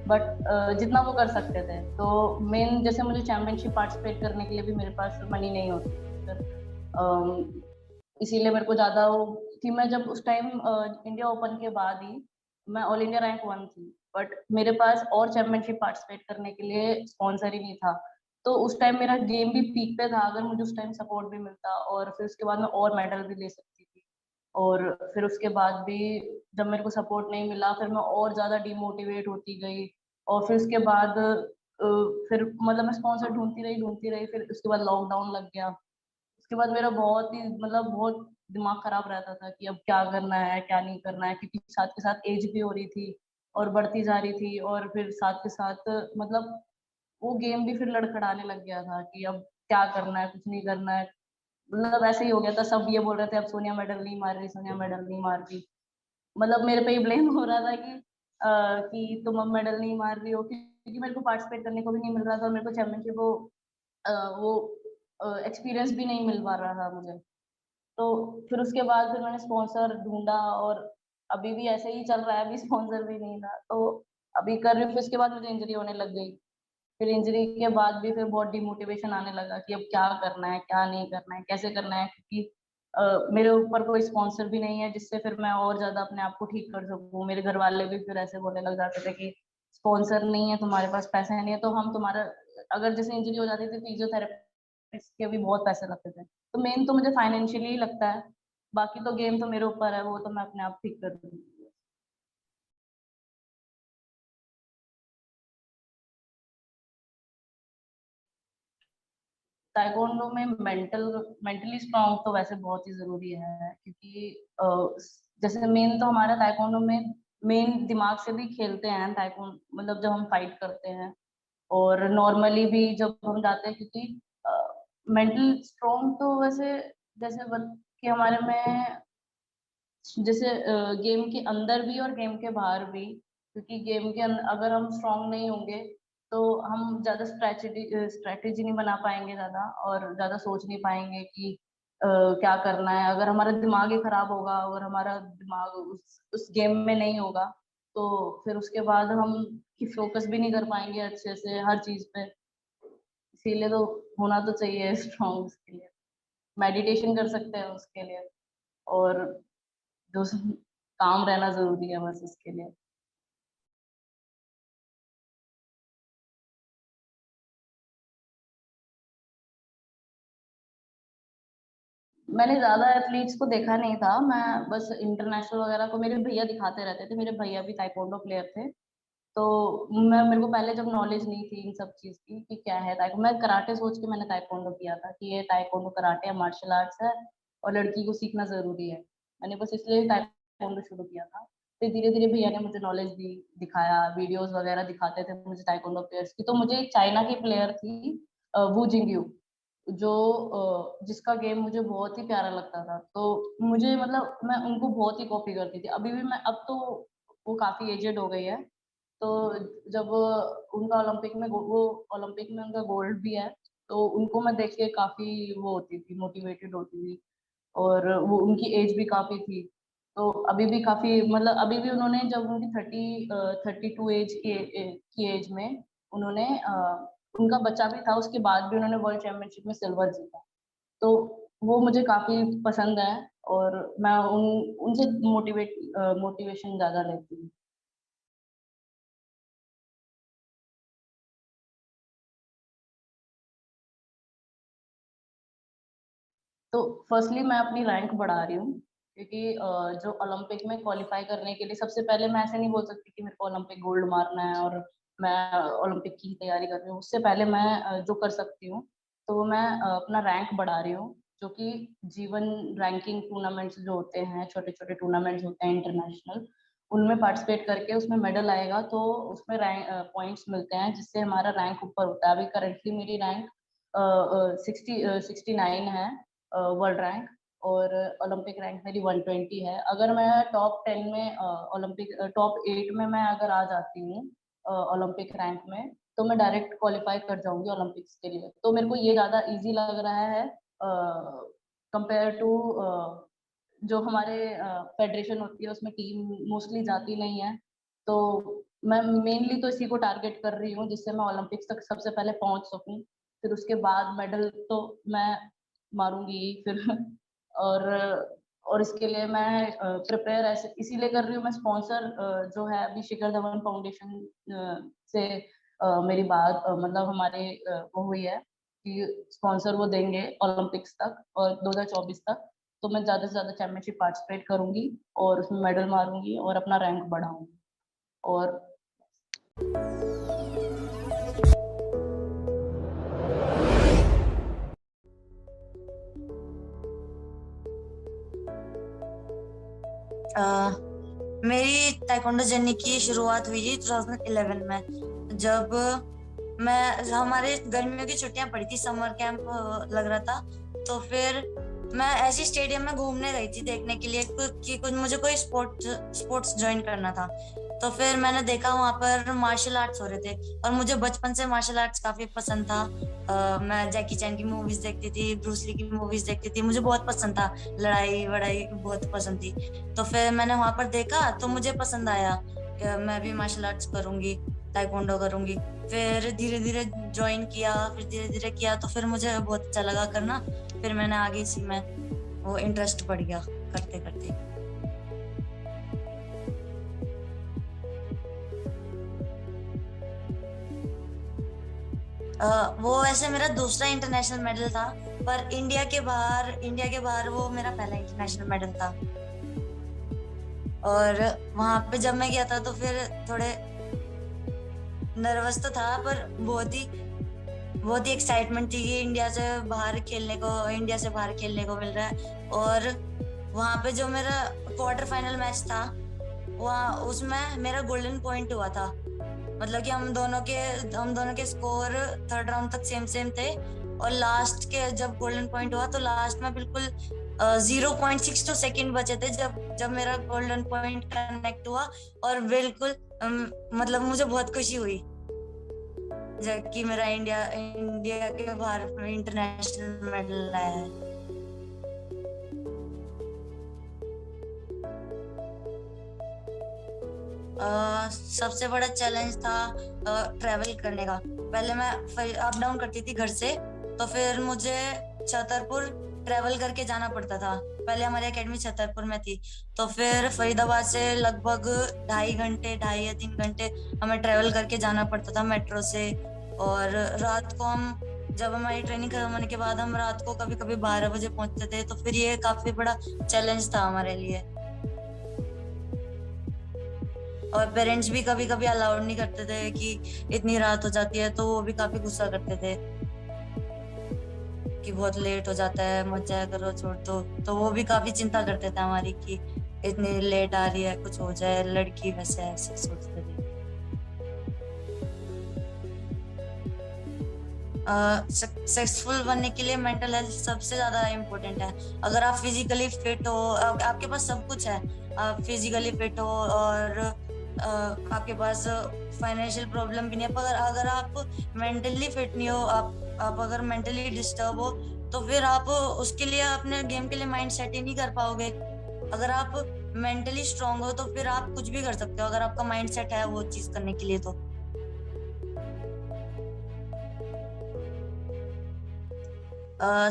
बट जितना वो कर सकते थे। तो मेन जैसे मुझे चैंपियनशिप पार्टिसिपेट करने के लिए भी मेरे पास मनी नहीं होती फिर, इसीलिए मेरे को ज्यादा वो कि मैं जब उस टाइम इंडिया ओपन के बाद ही मैं ऑल इंडिया रैंक 1 थी, बट मेरे पास और चैंपियनशिप पार्टिसिपेट करने के लिए स्पॉन्सर ही नहीं था। तो उस टाइम मेरा गेम भी पीक पे था, अगर मुझे उस टाइम सपोर्ट भी मिलता और फिर उसके बाद मैं और मेडल भी ले सकती थी। और फिर उसके बाद भी जब मेरे को सपोर्ट नहीं मिला फिर मैं और ज्यादा डिमोटिवेट होती गई। और फिर उसके बाद फिर मतलब मैं स्पॉन्सर ढूंढती रही, फिर उसके बाद लॉकडाउन लग गया। उसके बाद मेरा बहुत ही मतलब बहुत दिमाग खराब रहता था कि अब क्या करना है क्या नहीं करना है, क्योंकि साथ के साथ एज भी हो रही थी और बढ़ती जा रही थी। और फिर साथ के साथ मतलब वो गेम भी फिर लड़खड़ाने लग गया था कि अब क्या करना है, कुछ नहीं करना है। मतलब ऐसे ही हो गया था, सब ये बोल रहे थे अब सोनिया मेडल नहीं मार रही, सोनिया मेडल नहीं मार रही। मतलब मेरे पे ही ब्लेम हो रहा था कि तुम अब मेडल नहीं मार रही हो, क्योंकि मेरे को पार्टिसिपेट करने को भी नहीं मिल रहा था और मेरे को चैंपियनशिप वो एक्सपीरियंस भी नहीं मिल पा रहा था मुझे। तो फिर उसके बाद फिर मैंने स्पॉन्सर ढूंढा और अभी भी ऐसे ही चल रहा है, अभी स्पॉन्सर भी नहीं था तो अभी कर रही हूँ। फिर उसके बाद मुझे इंजरी होने लग गई, फिर इंजरी के बाद भी फिर बहुत डिमोटिवेशन आने लगा कि अब क्या करना है क्या नहीं करना है कैसे करना है, क्योंकि मेरे ऊपर कोई स्पॉन्सर भी नहीं है जिससे फिर मैं और ज्यादा अपने आप को ठीक कर सकूं। मेरे घर वाले भी फिर ऐसे बोलने लग जाते थे कि स्पॉन्सर नहीं है तुम्हारे पास, पैसे नहीं है तो हम तुम्हारा, अगर जैसे इंजरी हो जाती थी फिजियोथेरेपिस्ट के भी बहुत पैसे लगते थे। तो मेन तो मुझे फाइनेंशियली ही लगता है, बाकी तो गेम तो मेरे ऊपर है, वो तो मैं अपने आप ठीक कर दूंगी। ताइक्वांडो में मेंटली स्ट्रांग तो वैसे बहुत ही जरूरी है, क्योंकि जैसे मेन तो हमारा ताइक्वांडो में मेन दिमाग से भी खेलते हैं ताइक्वांडो, मतलब जब हम फाइट करते हैं और नॉर्मली भी जब हम जाते हैं, क्योंकि मेंटल स्ट्रांग तो वैसे जैसे कि हमारे में जैसे गेम के अंदर भी और गेम के बाहर भी, क्योंकि गेम के अंदर अगर हम स्ट्रांग नहीं होंगे तो हम ज्यादा स्ट्रेटेजी नहीं बना पाएंगे ज्यादा, और ज्यादा सोच नहीं पाएंगे कि क्या करना है। अगर हमारा दिमाग ही खराब होगा, अगर हमारा दिमाग उस गेम में नहीं होगा तो फिर उसके बाद हम की फोकस भी नहीं कर पाएंगे अच्छे से हर चीज पे। इसीलिए तो होना तो चाहिए स्ट्रांग उसके लिए, मेडिटेशन कर सकते हैं उसके लिए, और जो काम रहना जरूरी है बस उसके लिए। मैंने ज्यादा एथलीट्स को देखा नहीं था, मैं बस इंटरनेशनल वगैरह को मेरे भैया दिखाते रहते थे, मेरे भैया भी ताइक्वांडो प्लेयर थे। तो मेरे को पहले जब नॉलेज नहीं थी इन सब चीज की कि क्या है ताइक्वांडो, मैं कराटे सोच के मैंने ताइक्वांडो किया था कि ये ताइक्वांडो कराटे है, मार्शल आर्ट्स है और लड़की को सीखना जरूरी है। मैंने बस इसलिए ताइक्वांडो शुरू किया था। फिर धीरे धीरे भैया ने मुझे नॉलेज दी, दिखाया, वीडियोस वगैरह दिखाते थे मुझे ताइक्वांडो प्लेयर्स की। तो मुझे एक चाइना की प्लेयर थी वू जिंगयू, जो जिसका गेम मुझे बहुत ही प्यारा लगता था। तो मुझे मतलब मैं उनको बहुत ही कॉपी करती थी, अभी भी मैं, अब तो वो काफी एजेड हो गई है। तो जब उनका ओलंपिक में वो ओलंपिक में उनका गोल्ड भी है, तो उनको मैं देख के काफी वो होती थी, मोटिवेटेड होती थी। और वो उनकी एज भी काफी थी, तो अभी भी काफी मतलब अभी भी उन्होंने जब उनकी 32 एज की एज में उन्होंने उनका बच्चा भी था, उसके बाद भी उन्होंने वर्ल्ड चैंपियनशिप में सिल्वर जीता। तो वो मुझे काफी पसंद है और मैं उनसे मोटिवेशन ज्यादा लेती हूँ। तो फर्स्टली मैं अपनी रैंक बढ़ा रही हूँ, क्योंकि जो ओलंपिक में क्वालिफाई करने के लिए सबसे पहले मैं ऐसे नहीं बोल सकती कि मेरे को ओलंपिक गोल्ड मारना है और मैं ओलंपिक की तैयारी कर रही हूँ। उससे पहले मैं जो कर सकती हूँ तो मैं अपना रैंक बढ़ा रही हूँ, जो कि जीवन रैंकिंग टूर्नामेंट्स जो होते हैं, छोटे छोटे टूर्नामेंट्स होते हैं इंटरनेशनल, उनमें पार्टिसिपेट करके उसमें मेडल आएगा तो उसमें रैंक पॉइंट्स मिलते हैं, जिससे हमारा रैंक ऊपर होता है। अभी करंटली मेरी रैंक 69 है, वर्ल्ड रैंक, और ओलंपिक रैंक मेरी 120 है। अगर मैं टॉप 10 में ओलंपिक टॉप 8 में मैं अगर आ जाती हूँ ओलंपिक रैंक में, तो मैं डायरेक्ट क्वालिफाई कर जाऊंगी ओलंपिक्स के लिए। तो मेरे को ये ज्यादा इजी लग रहा है कंपेयर टू जो हमारे फेडरेशन होती है, उसमें टीम मोस्टली जाती नहीं है। तो मैं मेनली तो इसी को टारगेट कर रही हूँ, जिससे मैं ओलंपिक्स तक सबसे पहले पहुंच सकूं। फिर उसके बाद मेडल तो मैं मारूंगी फिर और इसके लिए मैं प्रिपेयर ऐसे इसीलिए कर रही हूँ। मैं स्पॉन्सर जो है अभी शिखर धवन फाउंडेशन से मेरी बात मतलब हमारे वो हुई है कि स्पॉन्सर वो देंगे ओलंपिक्स तक और 2024 तक। तो मैं ज्यादा से ज्यादा चैंपियनशिप पार्टिसिपेट करूंगी और उसमें मेडल मारूंगी और अपना रैंक बढ़ाऊंगी। और मेरी ताइक्वांडो जर्नी की शुरुआत हुई थी 2011 में, जब मैं हमारे गर्मियों की छुट्टियां पड़ी थी, समर कैंप लग रहा था। तो फिर मैं ऐसी स्टेडियम में घूमने गई थी देखने के लिए कि कुछ मुझे कोई स्पोर्ट्स ज्वाइन करना था। तो फिर मैंने देखा वहां पर मार्शल आर्ट्स हो रहे थे और मुझे बचपन से मार्शल आर्ट्स काफी पसंद था। मैं जैकी चैन की मूवीज देखती थी, ब्रूस ली की मूवीज देखती थी, मुझे बहुत पसंद था, लड़ाई वड़ाई बहुत पसंद थी। तो फिर मैंने वहां पर देखा तो मुझे पसंद आया कि मैं भी मार्शल आर्ट्स करूंगी, ताइक्वांडो करूंगी। फिर धीरे धीरे ज्वाइन किया, फिर धीरे धीरे किया, तो फिर मुझे बहुत अच्छा लगा करना। फिर मैंने आगे इसी में वो इंटरेस्ट बढ़ गया करते करते। वो वैसे मेरा दूसरा इंटरनेशनल मेडल था, पर इंडिया के बाहर वो मेरा पहला इंटरनेशनल मेडल था। और वहां पे जब मैं गया था तो फिर थोड़े नर्वस तो था, पर बहुत ही एक्साइटमेंट थी कि इंडिया से बाहर खेलने को मिल रहा है। और वहां पे जो मेरा क्वार्टर फाइनल मैच था, वहाँ उसमें मेरा गोल्डन पॉइंट हुआ था। मतलब कि हम दोनों के स्कोर थर्ड राउंड तक सेम थे, और लास्ट के जब गोल्डन पॉइंट हुआ तो लास्ट में बिल्कुल 0.62 सेकेंड बचे थे जब मेरा गोल्डन पॉइंट कनेक्ट हुआ। और बिल्कुल मतलब मुझे बहुत खुशी हुई जबकि मेरा इंडिया के बाहर इंटरनेशनल मेडल आया है। सबसे बड़ा चैलेंज था ट्रैवल करने का। पहले मैं अप डाउन करती थी घर से, तो फिर मुझे छतरपुर ट्रैवल करके जाना पड़ता था। पहले हमारी एकेडमी छतरपुर में थी, तो फिर फरीदाबाद से लगभग 2.5 या 3 घंटे हमें ट्रैवल करके जाना पड़ता था मेट्रो से। और रात को जब हमारी ट्रेनिंग खत्म होने के बाद हम रात को कभी कभी 12 बजे पहुंचते थे, तो फिर ये काफी बड़ा चैलेंज था हमारे लिए। और पेरेंट्स भी कभी कभी अलाउड नहीं करते थे कि इतनी रात हो जाती है, तो वो भी काफी गुस्सा करते थे कि बहुत लेट हो जाता है, मत जाया करो, छोड़ दो। तो वो भी काफी चिंता करते थे हमारी कि इतनी लेट आ रही है, कुछ हो जाए, लड़की वैसे ऐसे सोचते थे। सक्सेसफुल बनने के लिए मेंटल हेल्थ सबसे ज्यादा इम्पोर्टेंट है। अगर आप फिजिकली फिट हो, आपके पास सब कुछ है, आप फिजिकली फिट हो और आपके पास फाइनेंशियल प्रॉब्लम भी नहीं है, पर अगर आप मेंटली फिट नहीं हो, आप अगर मेंटली डिस्टर्ब हो, तो फिर आप उसके लिए अपने गेम के लिए माइंड सेट ही नहीं कर पाओगे। अगर आप मेंटली स्ट्रांग हो तो फिर आप कुछ भी कर सकते हो, अगर आपका माइंड सेट है वो चीज करने के लिए। तो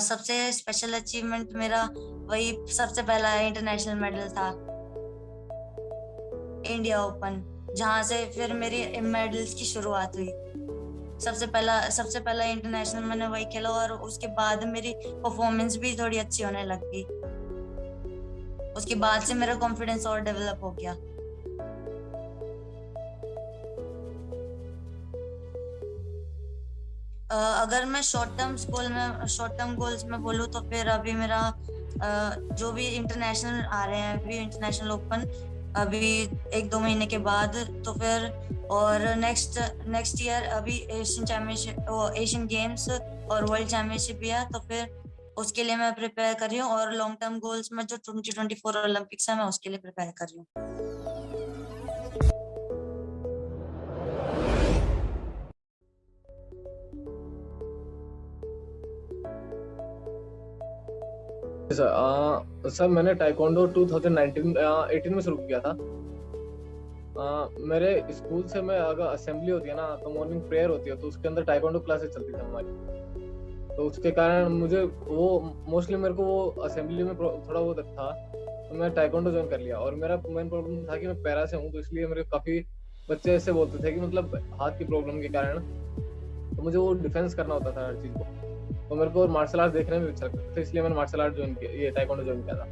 सबसे स्पेशल अचीवमेंट मेरा वही सबसे पहला इंटरनेशनल मेडल था, इंडिया ओपन, जहां से फिर मेरी मेडल्स की शुरुआत हुई। सबसे पहला इंटरनेशनल मैंने वही खेला, और उसके बाद मेरी परफॉर्मेंस भी थोड़ी अच्छी होने लग गई। उसके बाद से मेरा कॉन्फिडेंस और डेवलप हो गया। अगर मैं शॉर्ट टर्म गोल्स में बोलूँ तो फिर अभी मेरा जो भी इंटरनेशनल आ रहे हैं, अभी इंटरनेशनल ओपन अभी 1-2 महीने के बाद, तो फिर और नेक्स्ट ईयर अभी एशियन गेम्स और वर्ल्ड चैंपियनशिप भी है, तो फिर उसके लिए मैं प्रिपेयर कर रही हूँ। और लॉन्ग टर्म गोल्स में जो 2024 ओलंपिक्स है, मैं उसके लिए प्रिपेयर कर रही हूँ। सर मैंने टाइकोंडो 2018 में शुरू किया था। मेरे स्कूल से मैं अगर असेंबली होती है ना, तो मॉर्निंग प्रेयर होती है, तो उसके अंदर टाइकोंडो क्लासेस चलती थी हमारी। तो उसके कारण मुझे वो मोस्टली मेरे को वो असेंबली में थोड़ा बहुत था, तो मैं टाइकोंडो ज्वाइन कर लिया। और मेरा मेन प्रॉब्लम था कि मैं पैरा से हूँ, तो इसलिए मेरे काफी बच्चे ऐसे बोलते थे कि मतलब हाथ की प्रॉब्लम के कारण, तो मुझे वो डिफेंस करना होता था हर चीज को। तो मेरे को मार्शल आर्ट देखने में अच्छा लगता था, इसलिए मैंने मार्शल आर्ट ज्वाइन किया, ये टाइकोंडो ज्वाइन किया था।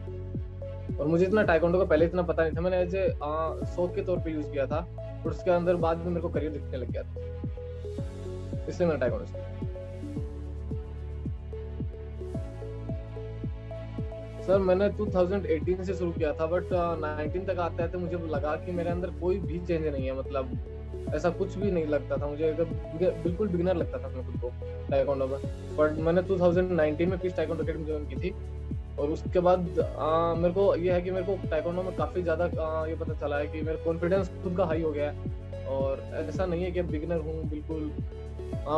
और मुझे इतना टाइकोंडो का पहले इतना पता नहीं था, मैंने एज ए शौक के तौर पे यूज किया था, और उसके अंदर बाद में मेरे को करियर दिखने लग गया था, इसलिए मैंने टाइकोंडो सीखा। सर मैंने 2018 से शुरू किया था, बट 19 तक आते आते मुझे लगा कि मेरे अंदर कोई भी चेंज नहीं है, मतलब ऐसा कुछ भी नहीं लगता था मुझे, बिल्कुल बिगिनर लगता था मैं खुद को टाइकोंडो में। बट मैंने 2019 में पीस टाइकोंडो अकेडमी ज्वाइन की थी, और उसके बाद मेरे को ये है कि मेरे को टाइकोंडो में काफ़ी ज़्यादा ये पता चला है कि मेरा कॉन्फिडेंस खुद का हाई हो गया है। और ऐसा नहीं है कि बिगिनर हूँ बिल्कुल,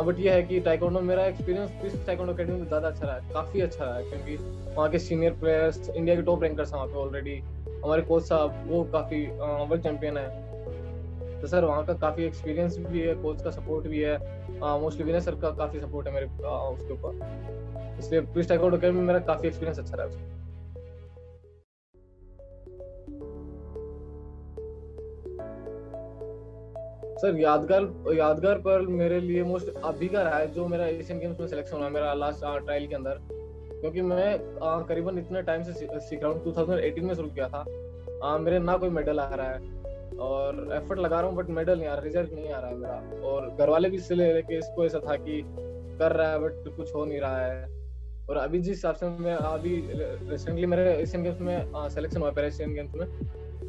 बट ये है कि टाइकोंडो मेरा एक्सपीरियंस पीस टाइकोंडो अकेडमी में ज़्यादा अच्छा रहा है, काफ़ी अच्छा रहा है, क्योंकि वहाँ के सीनियर प्लेयर्स इंडिया के टॉप रैंकर्स हैं वहाँ पे ऑलरेडी। हमारे कोच साहब वो काफ़ी वर्ल्ड चैंपियन है, तो सर वहाँ का काफ़ी एक्सपीरियंस भी है, कोच का सपोर्ट भी है, मोस्टली विनय सर का काफ़ी सपोर्ट है मेरे उसके ऊपर, इसलिए पीस टाइकोंडो अकेडमी में मेरा काफ़ी एक्सपीरियंस अच्छा रहा है। सर यादगार पर मेरे लिए मोस्ट अभी का रहा है, जो मेरा एशियन गेम्स में सिलेक्शन हुआ मेरा लास्ट ट्रायल के अंदर, क्योंकि मैं करीबन इतने टाइम से सीख रहा हूँ, 2018 में शुरू किया था। मेरे ना कोई मेडल आ रहा है, और एफर्ट लगा रहा हूँ, बट मेडल नहीं आ रहा, रिजल्ट नहीं आ रहा है मेरा। और घर वाले भी इसलिए लेके इसको ऐसा था कि कर रहा है बट कुछ हो नहीं रहा है। और अभी जिस हिसाब से मैं अभी रिसेंटली मेरे एशियन गेम्स में सिलेक्शन हुआ, पैरा एशियन गेम्स में,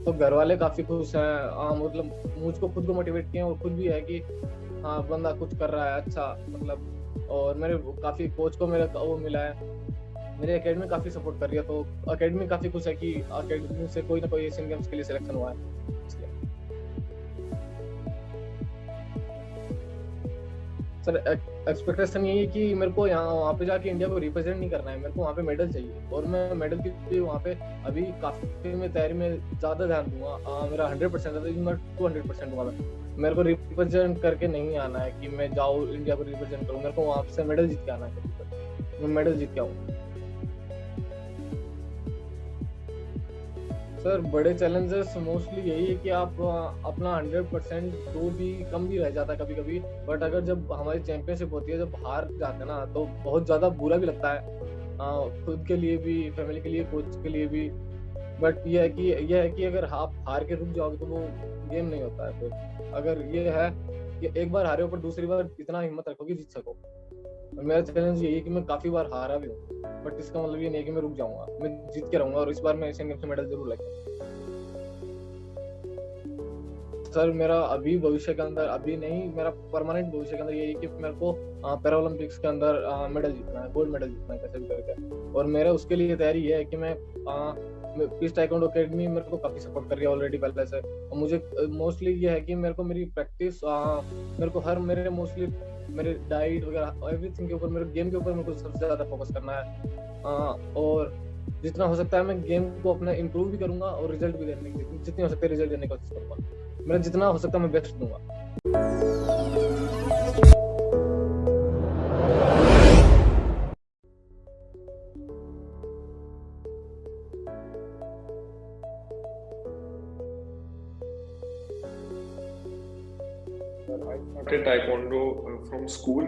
तो घर वाले काफी खुश हैं, मतलब मुझको खुद को मोटिवेट किए, और खुद भी है कि हाँ बंदा कुछ कर रहा है अच्छा, मतलब। और मेरे काफी कोच को मेरा वो मिला है, मेरी एकेडमी काफी सपोर्ट कर रही है, तो एकेडमी काफी खुश है कि एकेडमी से कोई ना कोई एशियन गेम्स के लिए सिलेक्शन हुआ है। सर एक्सपेक्टेशन यही है कि मेरे को यहाँ वहाँ पे जाके इंडिया को रिप्रेजेंट नहीं करना है, मेरे को वहाँ पे मेडल चाहिए, और मैं मेडल के लिए वहाँ पे अभी काफी मैं तैयारी में ज्यादा ध्यान दूंगा। मेरा 100% है, तो मैं 200% दूंगा। मेरे को रिप्रेजेंट करके नहीं आना है कि मैं जाऊँ इंडिया को रिप्रेजेंट करूँ, मेरे को वहाँ से मेडल जीत के आना है, मैं मेडल जीत के आऊँ। सर बड़े चैलेंजेस मोस्टली यही है कि आप अपना 100% दो भी कम भी रह जाता है कभी कभी, बट अगर जब हमारी चैंपियनशिप होती है, जब हार जाते हैं ना, तो बहुत ज़्यादा बुरा भी लगता है, खुद के लिए भी, फैमिली के लिए, कोच के लिए भी। बट यह है कि अगर आप हार के रुक जाओगे तो वो गेम नहीं होता है। फिर अगर ये है कि एक बार हारे हो पर दूसरी बार इतना हिम्मत रखो कि जीत सको। और मेरा चैलेंज यही है कि मैं काफ़ी बार हारा भी हूँ, बट इसका मतलब ये नहीं है कि मैं रुक जाऊंगा, मैं जीत के रहूंगा, और इस बार मैं एशियन गेम्स में मेडल जरूर लेके। सर मेरा अभी भविष्य के अंदर, अभी नहीं, मेरा परमानेंट भविष्य के अंदर यही कि मेरे को पैरा ओलंपिक्स के अंदर मेडल जीतना है, गोल्ड मेडल जीतना है कैसे भी करके। और मेरा उसके लिए तैयारी ये है कि मैं पीस टाइकोंडो अकेडमी मेरे को काफी सपोर्ट कर रही है ऑलरेडी पहले से। और मुझे मोस्टली ये है कि मेरे को मेरी प्रैक्टिस, मेरे को मेरे मोस्टली मेरे डाइट वगैरह एवरीथिंग के ऊपर, मेरे गेम के ऊपर मेरे को सबसे ज्यादा फोकस करना है। और जितना हो सकता है मैं गेम को अपना इम्प्रूव भी करूंगा, और रिजल्ट भी देने की जितनी हो सकती है रिजल्ट देने की कोशिश करूंगा। मेरा जितना हो सकता है मैं बेस्ट दूंगा। I started Taekwondo from school.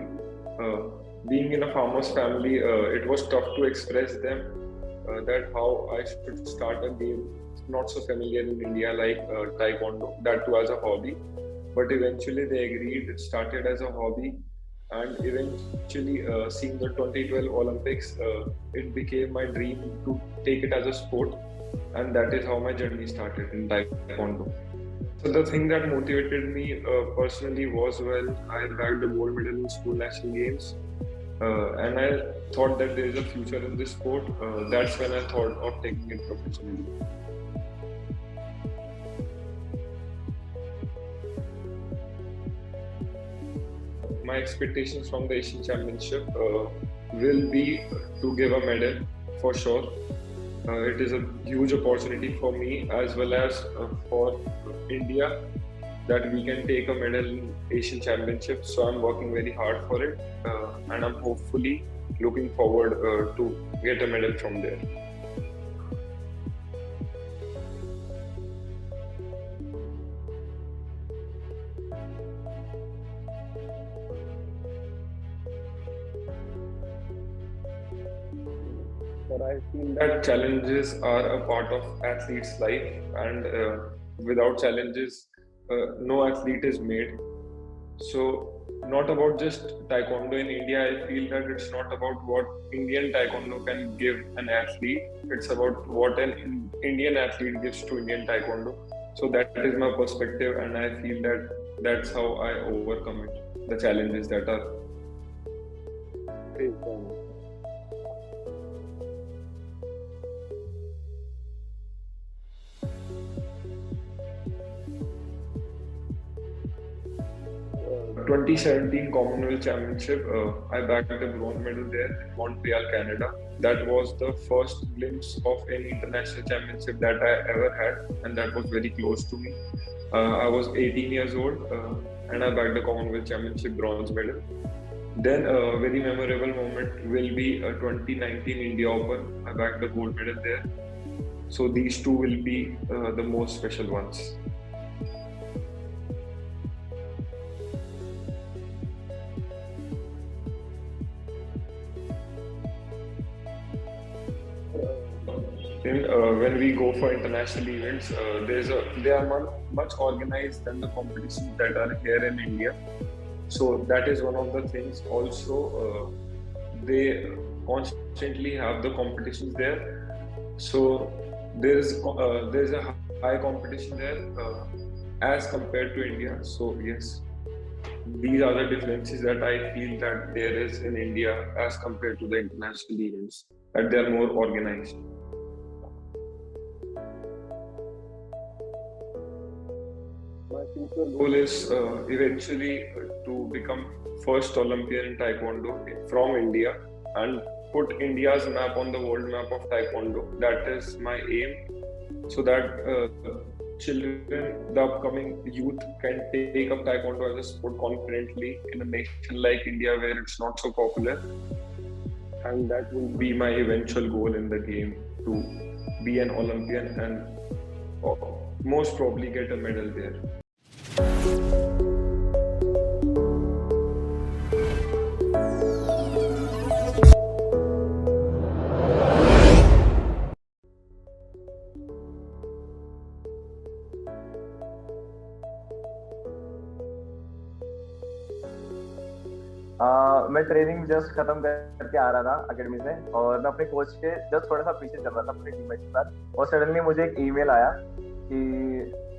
Being in a farmer's family, it was tough to express them that how I should start a game not so familiar in India like Taekwondo, that too as a hobby. But eventually they agreed. It started as a hobby, and eventually seeing the 2012 Olympics, it became my dream to take it as a sport, and that is how my journey started in Taekwondo. So the thing that motivated me personally was, well, I bagged the gold medal in school national games, and I thought that there is a future in this sport. That's when I thought of taking it professionally. My expectations from the Asian Championship will be to give a medal for sure. It is a huge opportunity for me as well as for India that we can take a medal in Asian Championship. So I'm working very hard for it, and I'm hopefully looking forward to get a medal from there. But I feel that challenges are a part of athlete's life, and without challenges, no athlete is made. So, not about just Taekwondo in India. I feel that it's not about what Indian Taekwondo can give an athlete. It's about what an Indian athlete gives to Indian Taekwondo. So that is my perspective, and I feel that that's how I overcome it, the challenges that are faced on me. 2017 Commonwealth Championship, I bagged a bronze medal there in Montreal, Canada. That was the first glimpse of any international championship that I ever had, and that was very close to me. I was 18 years old, and I bagged the Commonwealth Championship bronze medal. Then a very memorable moment will be 2019 India Open. I bagged the gold medal there. So these two will be the most special ones. When we go for international events, they are much organized than the competitions that are here in India. So that is one of the things. Also, they constantly have the competitions there. So there's a high competition there as compared to India. So yes, these are the differences that I feel that there is in India as compared to the international events, that they are more organized. My future goal is eventually to become first Olympian in Taekwondo from India and put India's map on the world map of Taekwondo. That is my aim, so that children, the upcoming youth, can take up Taekwondo as a sport confidently in a nation like India where it's not so popular. And that will be my eventual goal in the game, to be an Olympian and most probably get a medal there. मैं training just खत्म करके आ रहा था academy से, और मैं अपने coach के जस्ट थोड़ा सा पीछे चल रहा था अपने टीममेट के साथ, और सडनली मुझे एक ईमेल आया कि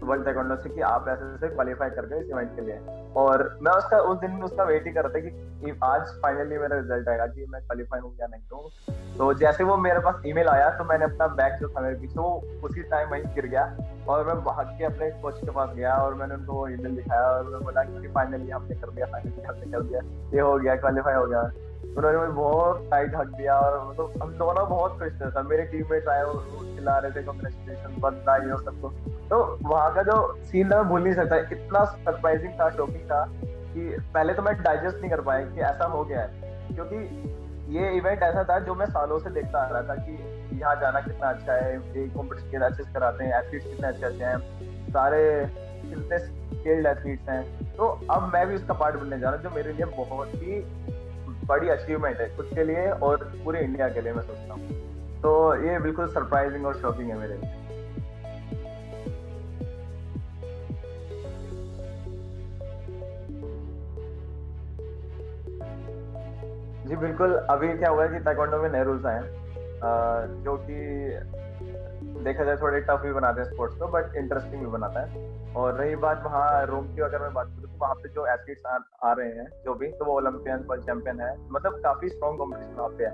वर्ल्ड ताइक्वांडो से कि आप ऐसे क्वालिफाई कर गए इस इवेंट के लिए। और मैं उस दिन उसका वेट ही कर रहा था कि आज फाइनली मेरा रिजल्ट आएगा कि मैं क्वालिफाई हूँ या नहीं हूँ। तो जैसे वो मेरे पास ईमेल आया तो मैंने अपना बैग जो था मेरे पीछे वो उसी टाइम वहीं गिर गया, और मैं भाग के अपने कोच के पास गया और मैंने उनको वो ईमेल दिखाया और मैं बोला कि फाइनली हमने कर दिया, ये हो गया, क्वालिफाई हो गया। उन्होंने मुझे बहुत टाइट हक दिया और मतलब हम दोनों बहुत खुश थे। सब मेरे टीममेट्स आए और चिल्ला रहे थे कांग्रेचुलेशन, बधाई हो सबको। तो वहाँ का जो सीन था मैं भूल नहीं सकता, इतना सरप्राइजिंग था, शॉकिंग था कि पहले तो मैं डाइजेस्ट नहीं कर पाया कि ऐसा हो गया है, क्योंकि ये इवेंट ऐसा था जो मैं सालों से देखता आ रहा था कि यहाँ जाना कितना अच्छा है, ये कॉम्पिटिशन कितना अच्छे से कराते हैं, एथलीट्स कितने अच्छे अच्छे हैं, सारे इतने स्किल्ड एथलीट्स हैं, तो अब मैं भी उसका पार्ट बनने जा रहा हूँ, जो मेरे लिए बहुत ही बड़ी अचीवमेंट है खुद के लिए और पूरे इंडिया के लिए मैं सोचता हूँ। तो ये बिल्कुल सरप्राइजिंग और शॉकिंग है मेरे लिए। जी बिल्कुल, अभी क्या हुआ है कि ताइक्वांडो में नए रूल्स आए हैं जो कि देखा जाए थोड़े टफ भी बनाते हैं स्पोर्ट्स को, बट इंटरेस्टिंग भी बनाता है। और रही बात वहाँ रोम की, अगर मैं बात करूँ तो वहाँ पे जो एथलीट्स आ रहे हैं जो भी, तो वो ओलंपियन, वर्ल्ड चैंपियन है, मतलब काफी स्ट्रॉन्ग कॉम्पिटिशन वहाँ पे है,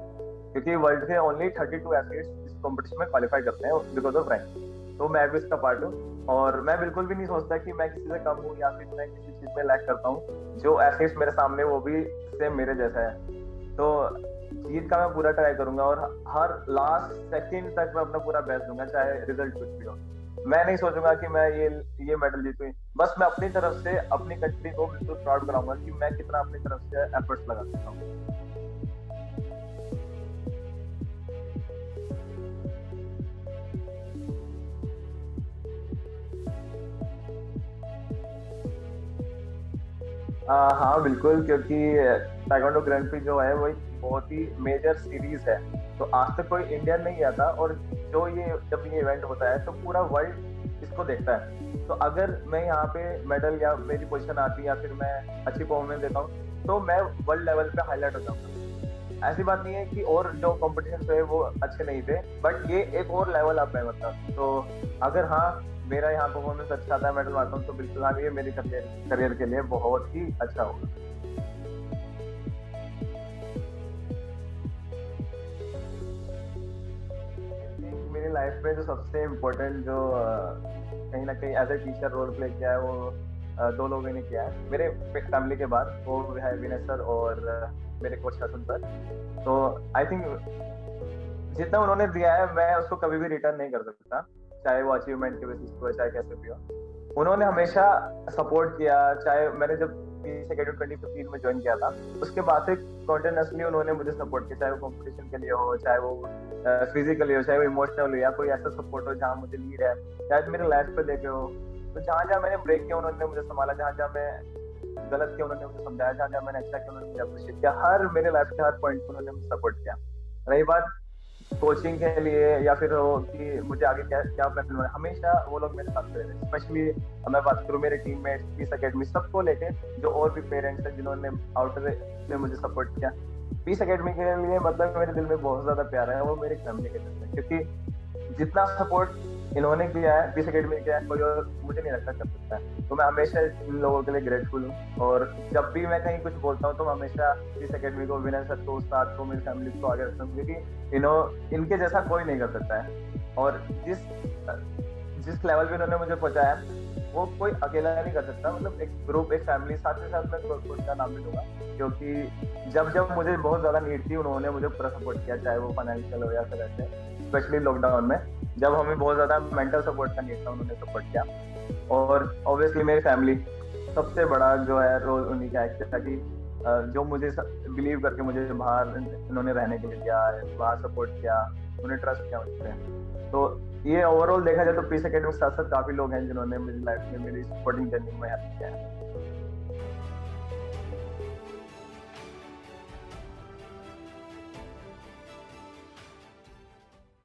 क्योंकि वर्ल्ड के ओनली 32 एथलीट्स इस कॉम्पिटिशन में क्वालिफाई करते हैं बिकॉज ऑफ रैंक। तो मैं भी इसका पार्ट हूँ और मैं बिल्कुल भी नहीं सोचता कि मैं किसी से कम हूँ या फिर मैं किसी चीज में लैक करता हूँ। जो एथलीट्स मेरे सामने वो भी सेम मेरे जैसा है, तो जीत का मैं पूरा ट्राई करूंगा और हर लास्ट सेकंड तक मैं अपना पूरा बेस्ट दूंगा, चाहे रिजल्ट कुछ भी हो। मैं नहीं सोचूंगा कि मैं ये मेडल जीतूं, बस मैं अपनी तरफ से अपनी कंट्री को बिल्कुल प्राउड कराऊंगा कि मैं कितना अपनी तरफ से एफर्ट्स लगा सकता हूँ। हाँ बिल्कुल, क्योंकि ताइक्वांडो ग्रैंड प्री जो है वो एक बहुत ही मेजर सीरीज है, तो आज तक कोई इंडियन नहीं आता, और जो जब ये इवेंट होता है तो पूरा वर्ल्ड इसको देखता है। तो अगर मैं यहाँ पे मेडल या मेरी पोजीशन आती है या फिर मैं अच्छी परफॉर्मेंस देता हूँ तो मैं वर्ल्ड लेवल पे हाईलाइट हो जाऊंगा। ऐसी बात नहीं है कि और जो कॉम्पिटिशन है वो अच्छे नहीं थे, बट ये एक और लेवल अप है मतलब। तो अगर हाँ मेरा यहाँ परफॉर्मेंस अच्छा था, मेडल आता हूँ, तो बिल्कुल हाँ ये मेरे करियर के लिए बहुत ही अच्छा होगा। मेरी लाइफ में जो सबसे इम्पोर्टेंट जो कहीं ना कहीं as a teacher role play किया है वो दो लोगों ने किया है मेरे फैमिली के बाद, वो है विनय सर और मेरे कोच हसन सर। तो आई थिंक जितना उन्होंने दिया है मैं उसको कभी भी रिटर्न नहीं कर सकता, चाहे वो अचीवमेंट के बेसिस पे चाहे कैसे भी हो। उन्होंने हमेशा सपोर्ट किया, चाहे मैंने जब पीस एकेडमी 2015 में ज्वाइन किया था उसके बाद से कॉन्टिन्यूसली उन्होंने मुझे सपोर्ट किया, चाहे वो कॉम्पिटिशन के लिए हो, चाहे वो फिजिकली हो, चाहे वो इमोशनल हो, या कोई ऐसा सपोर्ट हो जहाँ मुझे नीड है, चाहे मेरे लाइफ पे देखे हो। तो जहाँ जहाँ मैंने ब्रेक किया उन्होंने मुझे संभाला, जहाँ जहाँ मैं गलत किया उन्होंने मुझे समझाया, जहाँ जहाँ मैंने अच्छा किया उन्होंने मुझे अप्रिशिएट किया। हर मेरे लाइफ के हर पॉइंट पर उन्होंने मुझे सपोर्ट किया। रही बात कोचिंग के लिए या फिर हो कि मुझे आगे क्या प्लान बनाना, हमेशा वो लोग मेरे साथ रहे। स्पेशली मैं बात करूँ मेरे टीममेट्स, पीस एकेडमी, सबको लेके जो और भी पेरेंट्स हैं जिन्होंने आउटर में मुझे सपोर्ट किया। पीस एकेडमी के लिए मतलब मेरे दिल में बहुत ज्यादा प्यार है, वो मेरी फैमिली के दिल में, क्योंकि जितना सपोर्ट इन्होंने किया है, पीस एकेडमी किया है, कोई और मुझे नहीं लगता कर सकता है। तो मैं हमेशा इन लोगों के लिए ग्रेटफुल हूँ, और जब भी मैं कहीं कुछ बोलता हूँ तो मैं हमेशा पीस एकेडमी को, विनय सर को, उस्ताद को, मेरी फैमिली को आगे रखता हूँ, क्योंकि इनके जैसा कोई नहीं कर सकता है। और जिस लेवल पे इन्होंने मुझे पहुंचाया वो कोई अकेला नहीं कर सकता, मतलब एक ग्रुप, एक फैमिली। साथ ही साथ मैं कोच का नाम भी लूंगा, क्योंकि जब मुझे बहुत ज्यादा नीड थी उन्होंने मुझे पूरा सपोर्ट किया, चाहे वो फाइनेंशियल हो या फिर ऐसे, स्पेशली लॉकडाउन में जब हमें बहुत ज्यादा मेंटल सपोर्ट का नीड था उन्होंने सपोर्ट किया। और ऑब्वियसली मेरी फैमिली सबसे बड़ा जो है रोल उन्हीं का है, ताकि जो मुझे बिलीव करके मुझे बाहर इन्होंने रहने के लिए दिया, बाहर सपोर्ट किया, उन्हें ट्रस्ट किया मुझसे। तो ये ओवरऑल देखा जाए तो पीस एकेडमी के साथ साथ काफी लोग हैं जिन्होंने मेरी लाइफ में मेरी स्पोर्टिंग जर्नी में हेल्प किया है।